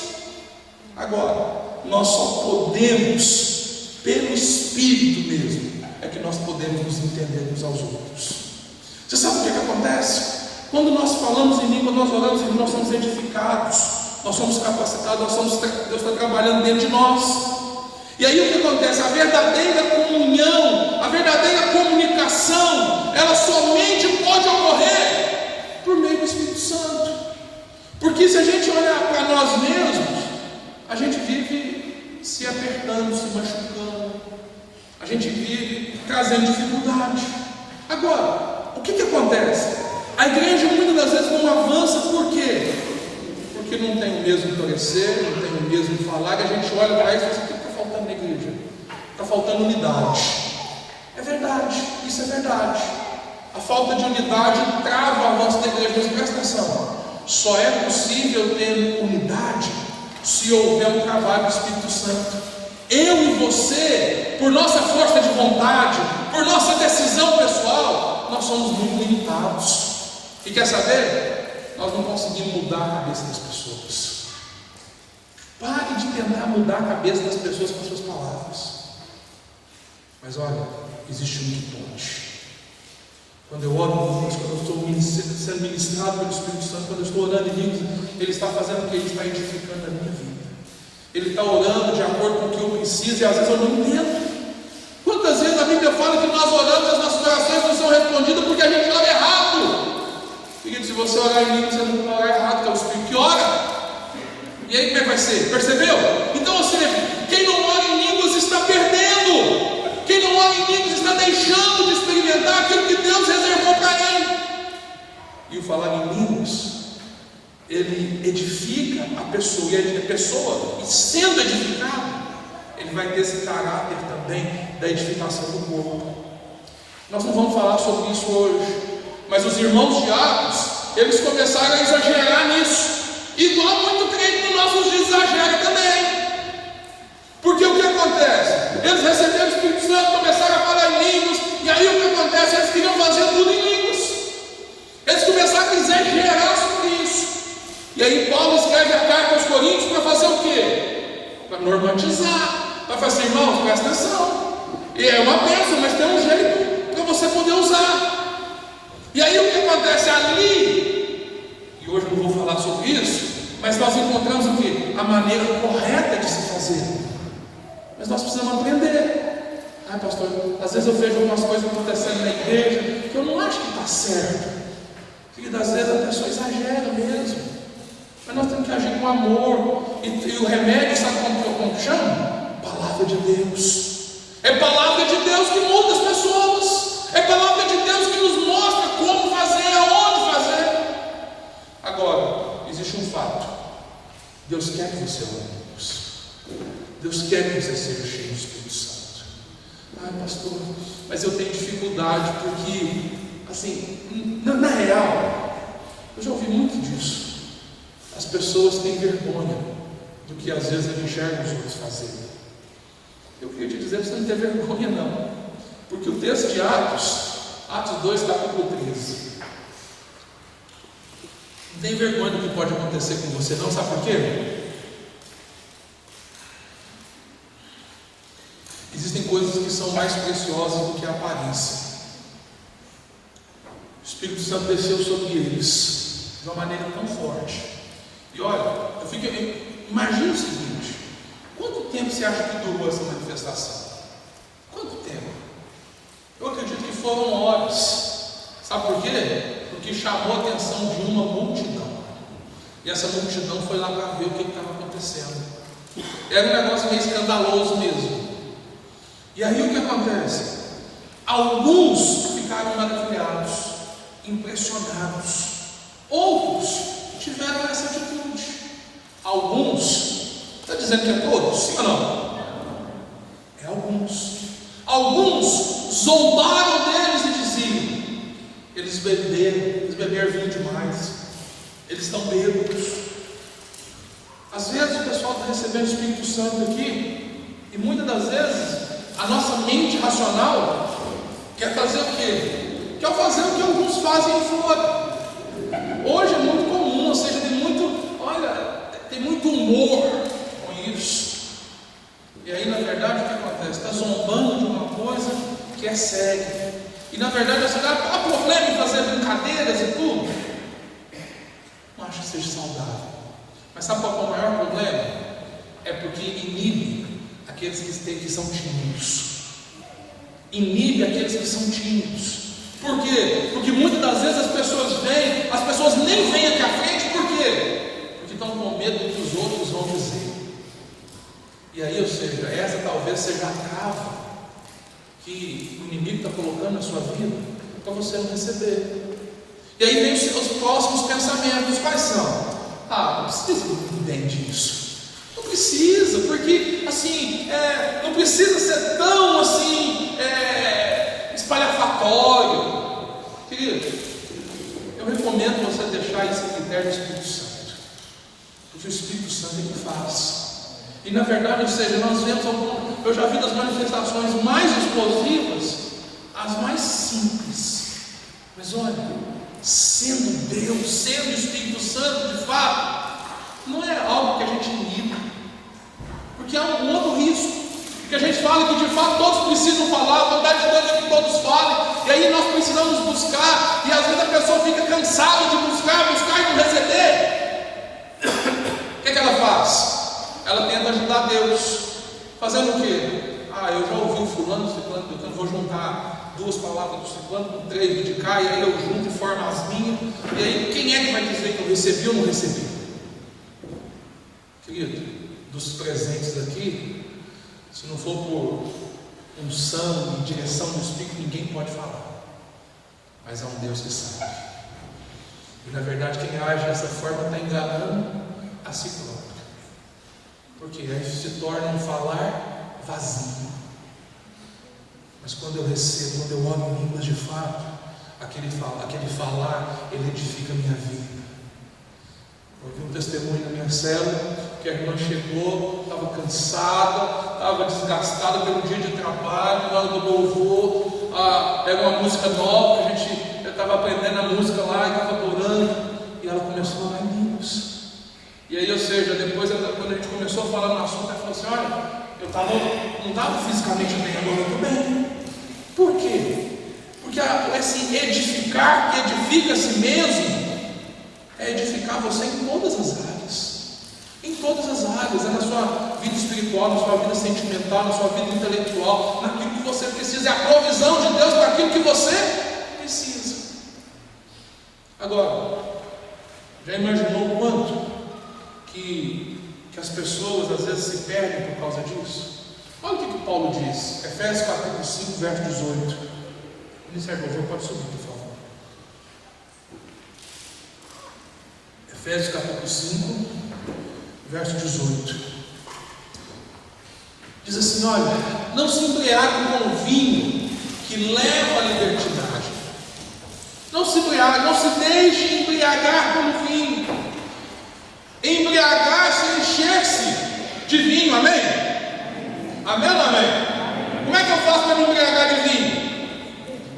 Agora, nós só podemos, pelo Espírito mesmo, é que nós podemos nos entender uns aos outros. Você sabe o que acontece? Quando nós falamos em língua, nós oramos e nós somos edificados, nós somos capacitados, Deus está trabalhando dentro de nós. E aí o que acontece? A verdadeira comunhão, a verdadeira comunicação, ela somente pode ocorrer por meio do Espírito Santo. Porque se a gente olhar para nós mesmos, a gente vive se apertando, se machucando, a gente vive trazendo dificuldade. Agora, o que acontece? A igreja muitas das vezes não avança. Por quê? Porque não tem o mesmo parecer, não tem o mesmo falar, e a gente olha para isso e fala: o que está faltando na igreja? Está faltando unidade. É verdade, isso é verdade. A falta de unidade trava o avanço da igreja. Mas presta atenção, só é possível ter unidade se houver um trabalho do Espírito Santo. Eu e você, por nossa força de vontade, por nossa decisão pessoal, nós somos muito limitados. E quer saber? Nós não conseguimos mudar a cabeça das pessoas. Pare de tentar mudar a cabeça das pessoas com suas palavras. Mas olha, existe um que pode. Quando eu oro em línguas, quando eu estou sendo ministrado pelo Espírito Santo, quando eu estou orando em línguas, Ele está fazendo o que? Ele está edificando a minha vida. Ele está orando de acordo com o que eu preciso, e às vezes eu não entendo. Quantas vezes a Bíblia fala que nós oramos, as nossas orações não são respondidas porque a gente ora errado? Querido, se você orar em línguas, você não vai orar errado, que é o Espírito que ora. E aí como é que vai ser? Percebeu? Então, ou seja, quem não ora em línguas está perdendo. Quem não ora em línguas está deixando de experimentar aquilo que Deus reservou para ele. E o falar em línguas, ele edifica a pessoa, e a pessoa, sendo edificada, ele vai ter esse caráter também da edificação do corpo. Nós não vamos falar sobre isso hoje, mas os irmãos de Atos, eles começaram a exagerar nisso, igual muito crente nos nossos dias exagera também. Porque o que acontece? Eles receberam o Espírito Santo, começaram a falar em línguas, e aí o que acontece? Eles queriam fazer tudo em línguas. Eles começaram a exagerar sobre isso. E aí Paulo escreve a carta aos Coríntios para fazer o quê? Para normatizar, para falar assim, irmãos, presta atenção. E é uma bênção, mas tem um jeito para você poder usar. E aí o que acontece ali, e hoje eu não vou falar sobre isso, mas nós encontramos o quê? A maneira correta de se fazer. Mas nós precisamos aprender. Ai, pastor, às vezes eu vejo algumas coisas acontecendo na igreja que eu não acho que está certo. Porque às vezes a pessoa exagera mesmo. Mas nós temos que agir com amor. E o remédio, sabe como chama? Palavra de Deus. É palavra de Deus que muda as pessoas. É palavra de Deus que nos mostra como fazer, aonde fazer. Agora, existe um fato. Deus quer que você ore a Deus. Deus quer que você seja cheio do Espírito Santo. Ai, pastor, mas eu tenho dificuldade porque, assim, na real, eu já ouvi muito disso. As pessoas têm vergonha do que às vezes eles enxergam os outros fazerem. Eu queria te dizer para você não ter vergonha, não. Porque o texto de Atos 2, capítulo 13. Não tem vergonha do que pode acontecer com você, não. Sabe por quê? Existem coisas que são mais preciosas do que a aparência. O Espírito Santo desceu sobre eles de uma maneira tão forte. E olha, imagina o seguinte: quanto tempo você acha que durou essa manifestação? Quanto tempo? Eu acredito que foram horas. Sabe por quê? Porque chamou a atenção de uma multidão. E essa multidão foi lá para ver o que estava acontecendo. Era um negócio meio escandaloso mesmo. E aí o que acontece? Alguns ficaram maravilhados, impressionados. Outros tiveram essa atitude. Alguns, está dizendo que é todos? Sim ou não? É alguns. Alguns zombaram deles e diziam: eles beberam vinho demais, eles estão bêbados. Às vezes o pessoal está recebendo o Espírito Santo aqui, e muitas das vezes a nossa mente racional quer fazer o quê? Quer fazer o que alguns fazem fora. Hoje é muito comum, ou seja, tem muito humor com isso. E aí, na verdade, o que acontece? Está zombando de uma coisa que é séria. E na verdade, você há problema em fazer brincadeiras e tudo. Não acho que seja saudável. Mas sabe qual é o maior problema? É porque inibe aqueles que são tímidos. Inibe aqueles que são tímidos. Por quê? Porque muitas das vezes as pessoas nem vêm aqui à frente. Por quê? Porque estão com medo do que os outros vão dizer. E aí, ou seja, essa talvez seja a trava que o inimigo está colocando na sua vida para você não receber. E aí vem os próximos pensamentos. Quais são? Não precisa bem disso. Não precisa, porque assim, não precisa ser tão assim, espalhafatório. Querido, eu recomendo você deixar esse critério do Espírito Santo, porque o Espírito Santo é que faz. E na verdade, ou seja, nós vemos eu já vi das manifestações mais explosivas as mais simples. Mas olha, sendo Deus, sendo o Espírito Santo de fato, não é algo que a gente inibe, porque há um outro risco, que a gente fala que de fato todos precisam falar, a vontade de Deus é que todos falem, e aí nós precisamos buscar, e às vezes a pessoa fica cansada de buscar e não receber. O que ela faz? Ela tenta ajudar Deus, fazendo o quê? Eu já ouvi o fulano, eu vou juntar duas palavras do ciclano com três de cá, e aí eu junto e formo as minhas, e aí quem é que vai dizer que eu recebi ou não recebi? Querido, dos presentes aqui, se não for por unção e direção do Espírito, ninguém pode falar, mas há um Deus que sabe, e na verdade quem age dessa forma está enganando a si próprio, porque aí se torna um falar vazio. Mas quando eu recebo, quando eu oro em línguas de fato, aquele falar, ele edifica a minha vida. Eu vi um testemunho na minha célula, que a irmã chegou, estava cansada, estava desgastada pelo dia de trabalho, na hora do louvor, era uma música nova, eu estava aprendendo a música lá, e estava adorando, e ela começou a orar em línguas. E aí, ou seja, depois quando a gente começou a falar no assunto, ela falou assim: olha, não estava fisicamente bem, agora eu estou bem. Por quê? Porque esse edificar que edifica a si mesmo é edificar você em todas as áreas. Em todas as áreas, é na sua vida espiritual, na sua vida sentimental, na sua vida intelectual, naquilo que você precisa, é a provisão de Deus para aquilo que você precisa. Agora, já imaginou quanto que as pessoas às vezes se perdem por causa disso? Olha o que Paulo diz, Efésios capítulo 5, verso 18. Ministério do Louvor, pode subir, por favor. Efésios capítulo 5, verso 18. Diz assim: olha, não se embriague com o vinho que leva à libertinagem. Não se embriague, não se deixe embriagar pelo vinho. Embriagar-se, encher-se de vinho, amém? Amém ou não amém? Como é que eu faço para me embriagar de vinho?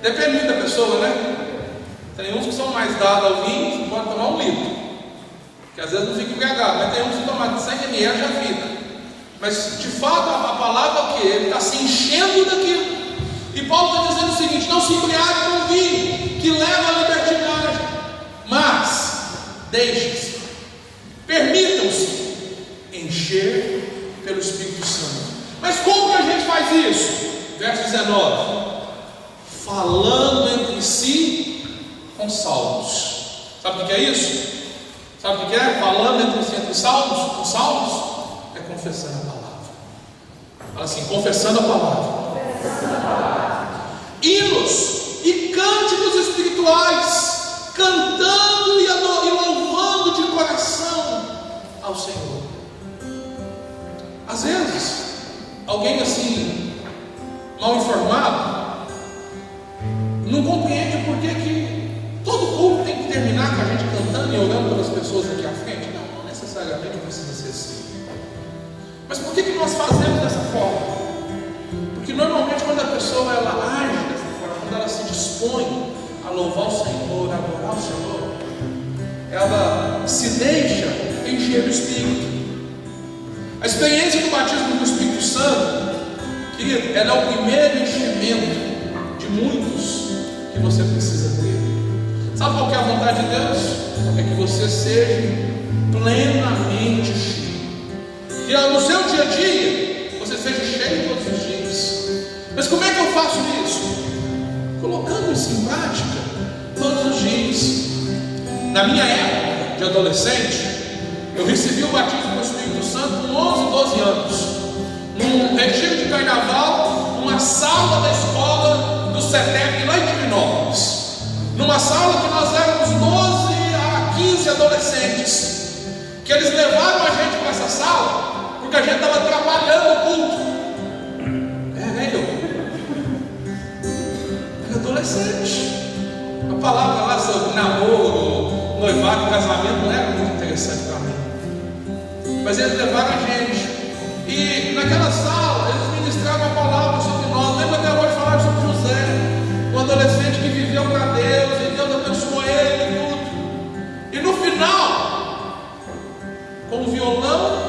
Depende muito da pessoa, né? Tem uns que são mais dados ao vinho, pode tomar 1 litro, que às vezes não fica embriagado, mas tem uns que tomam 100 ml já fica. Mas de fato a palavra é o que? Ele está se enchendo daquilo. E Paulo está dizendo o seguinte: não se embriague com o vinho que leva à libertinagem, mas deixe-se, permitam-se encher pelo Espírito Santo. Mas como que a gente faz isso? Verso 19: falando entre si com salmos. Sabe o que é isso? Sabe o que é? Falando entre si com salmos, é confessando a palavra. Fala assim: confessando a palavra. Hinos e cânticos espirituais, cantando e louvando de coração ao Senhor. Às vezes, alguém assim, mal informado, não compreende por que todo culto tem que terminar com a gente cantando e orando pelas pessoas aqui à frente. Não necessariamente precisa ser assim. Mas por que nós fazemos dessa forma? Porque normalmente quando a pessoa ela age dessa forma, quando ela se dispõe a louvar o Senhor, a adorar o Senhor, ela se deixa encher do Espírito. A experiência do batismo do Espírito Santo, querido, ela é o primeiro enchimento de muitos que você precisa ter. Sabe qual que é a vontade de Deus? É que você seja plenamente cheio. Que no seu dia a dia você seja cheio todos os dias. Mas como é que eu faço isso? Colocando isso em prática todos os dias. Na minha época de adolescente, eu recebi o batismo do Espírito Santo com 11, 12 anos, num retiro de carnaval, numa sala da escola do CETEP lá em Divinópolis. Numa sala que nós éramos 12 a 15 adolescentes, que eles levaram a gente para essa sala porque a gente estava trabalhando o culto. Eu era adolescente. A palavra lá sobre namoro, noivado, casamento não era muito interessante para mim. Mas eles levaram a gente. E naquela sala eles ministravam a palavra sobre nós. Lembra até hoje falar sobre José, um adolescente que viveu para Deus, e Deus abençoou ele e tudo. E no final, com o violão,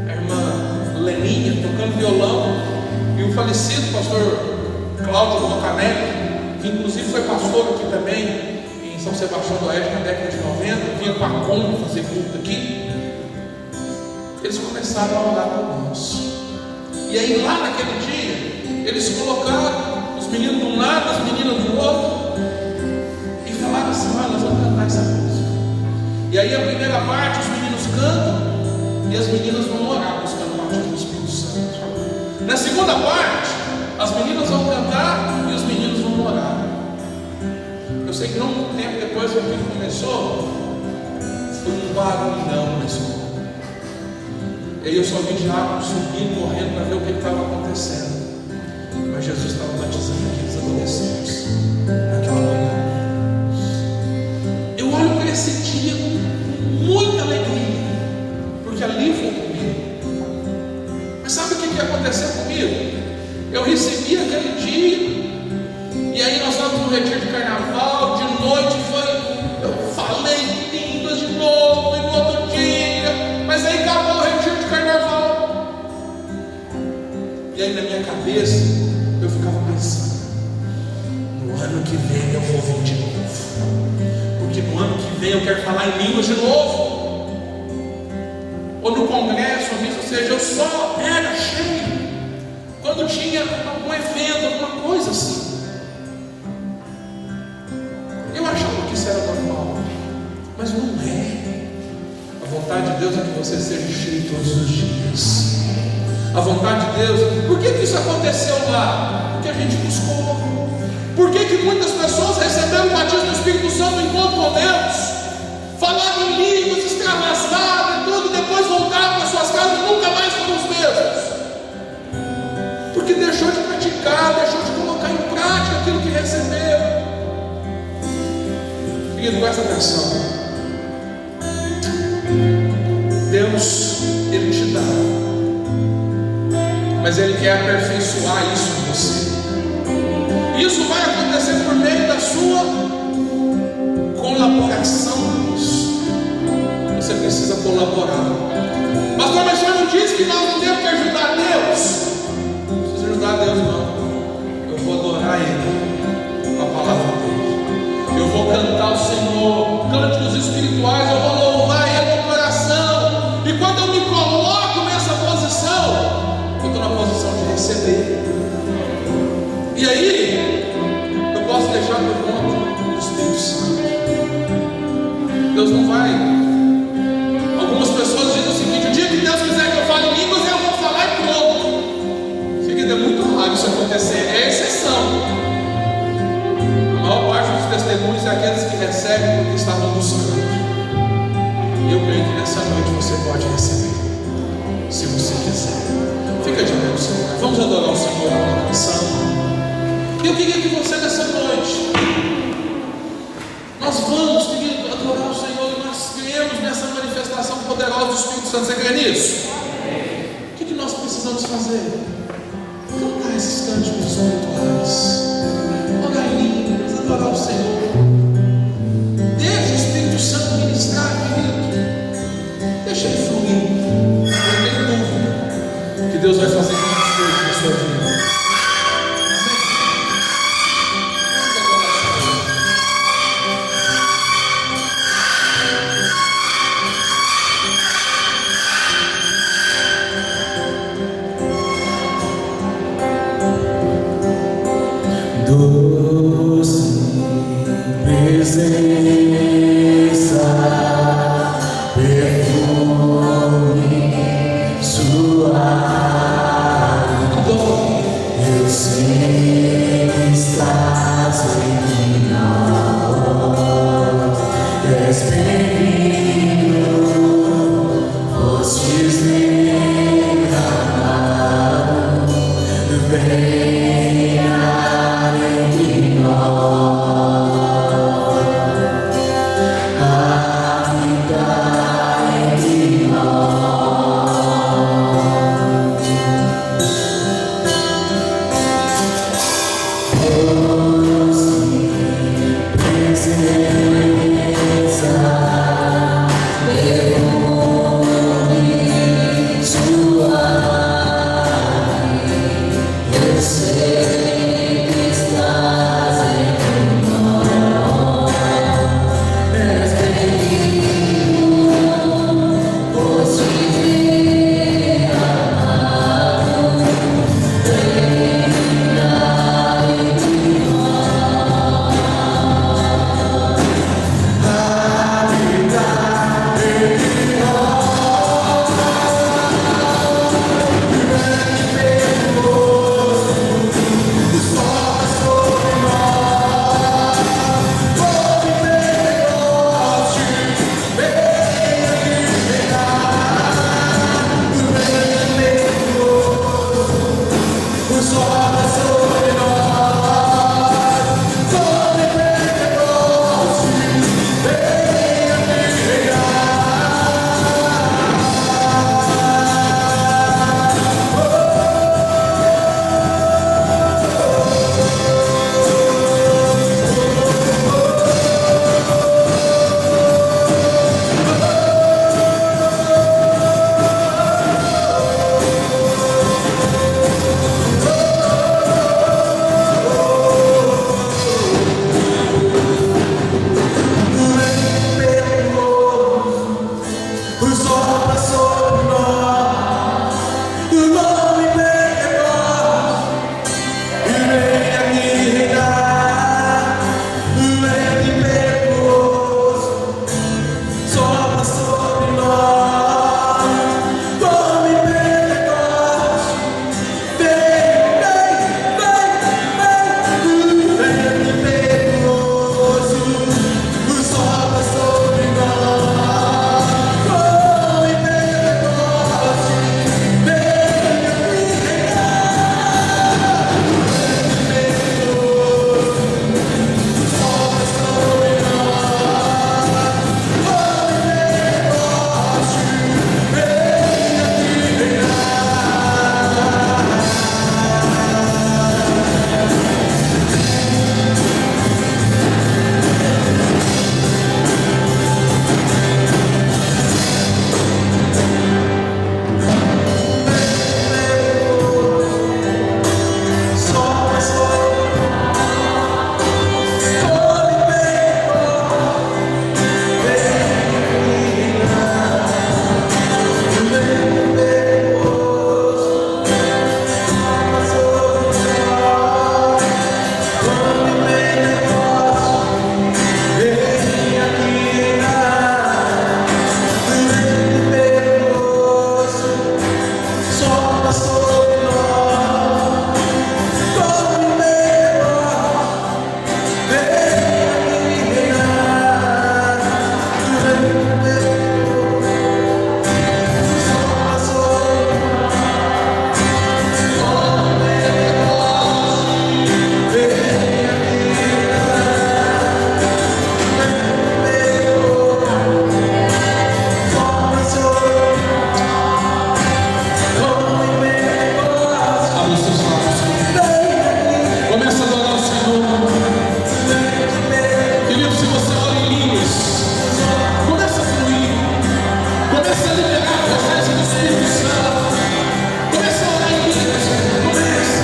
a irmã Leninha tocando violão, e o falecido pastor Cláudio Bocanelli, que inclusive foi pastor aqui também em São Sebastião do Oeste na década de 90, vinha com a Kombi fazer culto aqui. Eles começaram a orar por nós. E aí lá naquele dia, eles colocaram os meninos de um lado, as meninas do outro, e falaram assim: olha, nós vamos cantar essa música. E aí a primeira parte os meninos cantam e as meninas vão orar buscando o batismo do Espírito Santo. Na segunda parte, as meninas vão cantar e os meninos vão orar. Eu sei que não muito tempo depois que o vídeo começou, foi um barulhão na escola. E aí eu só vi diáconos subindo, correndo para ver o que estava acontecendo. Mas Jesus estava batizando aqueles adolescentes naquela manhã. Eu olho para esse dia com muita alegria, porque ali foi comigo. Mas sabe o que aconteceu comigo? Eu recebi aquele dia, e aí nós estávamos no retiro de carnaval, de noite eu falei línguas, vezes eu ficava pensando: no ano que vem eu vou vir de novo, porque no ano que vem eu quero falar em línguas de novo. Ou no congresso, ou seja, eu só era cheio quando tinha algum evento, alguma coisa assim. Eu achava que isso era normal, mas não é. A vontade de Deus é que você seja cheio todos os dias. A vontade de Deus. Por que isso aconteceu lá? Porque a gente buscou. Por que muitas pessoas receberam o batismo do Espírito Santo no encontro com Deus, falavam em línguas, extravasavam e tudo, depois voltavam para suas casas e nunca mais foram os mesmos? Porque deixou de praticar, deixou de colocar em prática aquilo que recebeu. Querido, presta atenção. Deus, Ele te dá, mas Ele quer aperfeiçoar isso em você. Isso vai acontecer por meio da sua colaboração nisso. Você precisa colaborar. Pastor, mas o senhor não disse que nós não temos que ajudar Deus? Não precisa ajudar Deus, não. Eu vou adorar Ele com a palavra dele. Eu vou cantar o Senhor, cânticos espirituais, eu vou louvar Ele com oração. E quando eu me coloco nessa posição, eu estou na posição de receber. E aí, eu posso deixar por conta do Espírito Santo. Deus não vai. Algumas pessoas dizem o seguinte: o dia que Deus quiser que eu fale em línguas, eu vou falar e pronto. Seguida, é muito raro isso acontecer, é exceção. A maior parte dos testemunhos é aqueles que recebem porque estavam buscando. E eu creio que nessa noite você pode receber, se você quiser. Fica de pé, Senhor. Vamos adorar o Senhor com canção. Eu queria que você nessa noite, nós vamos, querido, adorar o Senhor. E nós cremos nessa manifestação poderosa do Espírito Santo. Você crê nisso? O que nós precisamos fazer? Cantar esses cânticos espirituais, orar em línguas, adorar o Senhor. Deixa o Espírito Santo ministrar, querido. Deixa ele fluir. Eu tenho dúvida que Deus vai fazer muitas coisas na sua vida. Presença Comece a liberar a presença do Espírito Santo. Comece a orar em línguas. Comece.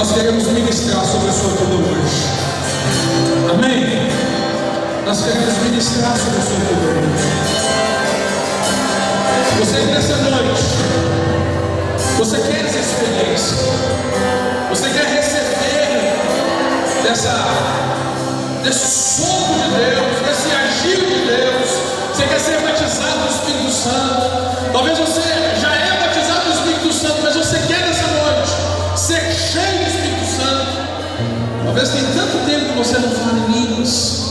Nós queremos ministrar sobre a sua vida hoje. Amém? Nós queremos ministrar sobre a sua vida hoje. Você nessa noite, você quer essa experiência? Você quer receber desse sopro de Deus, desse agir de Deus? Você quer ser batizado no Espírito Santo? Talvez você já é batizado no Espírito Santo, mas você quer nessa noite ser cheio do Espírito Santo. Talvez tem tanto tempo que você não fala em línguas,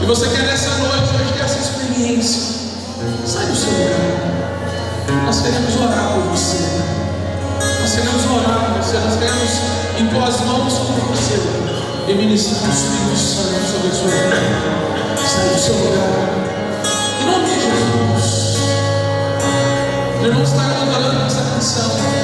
e você quer nessa noite ter essa experiência. Sai do seu lugar. Nós queremos orar por você. Nós queremos orar por você. Nós queremos impor as mãos sobre você e ministrar o Espírito Santo sobre a sua vida. Sai do seu lugar. Em nome de Jesus. O irmão está cantando essa canção.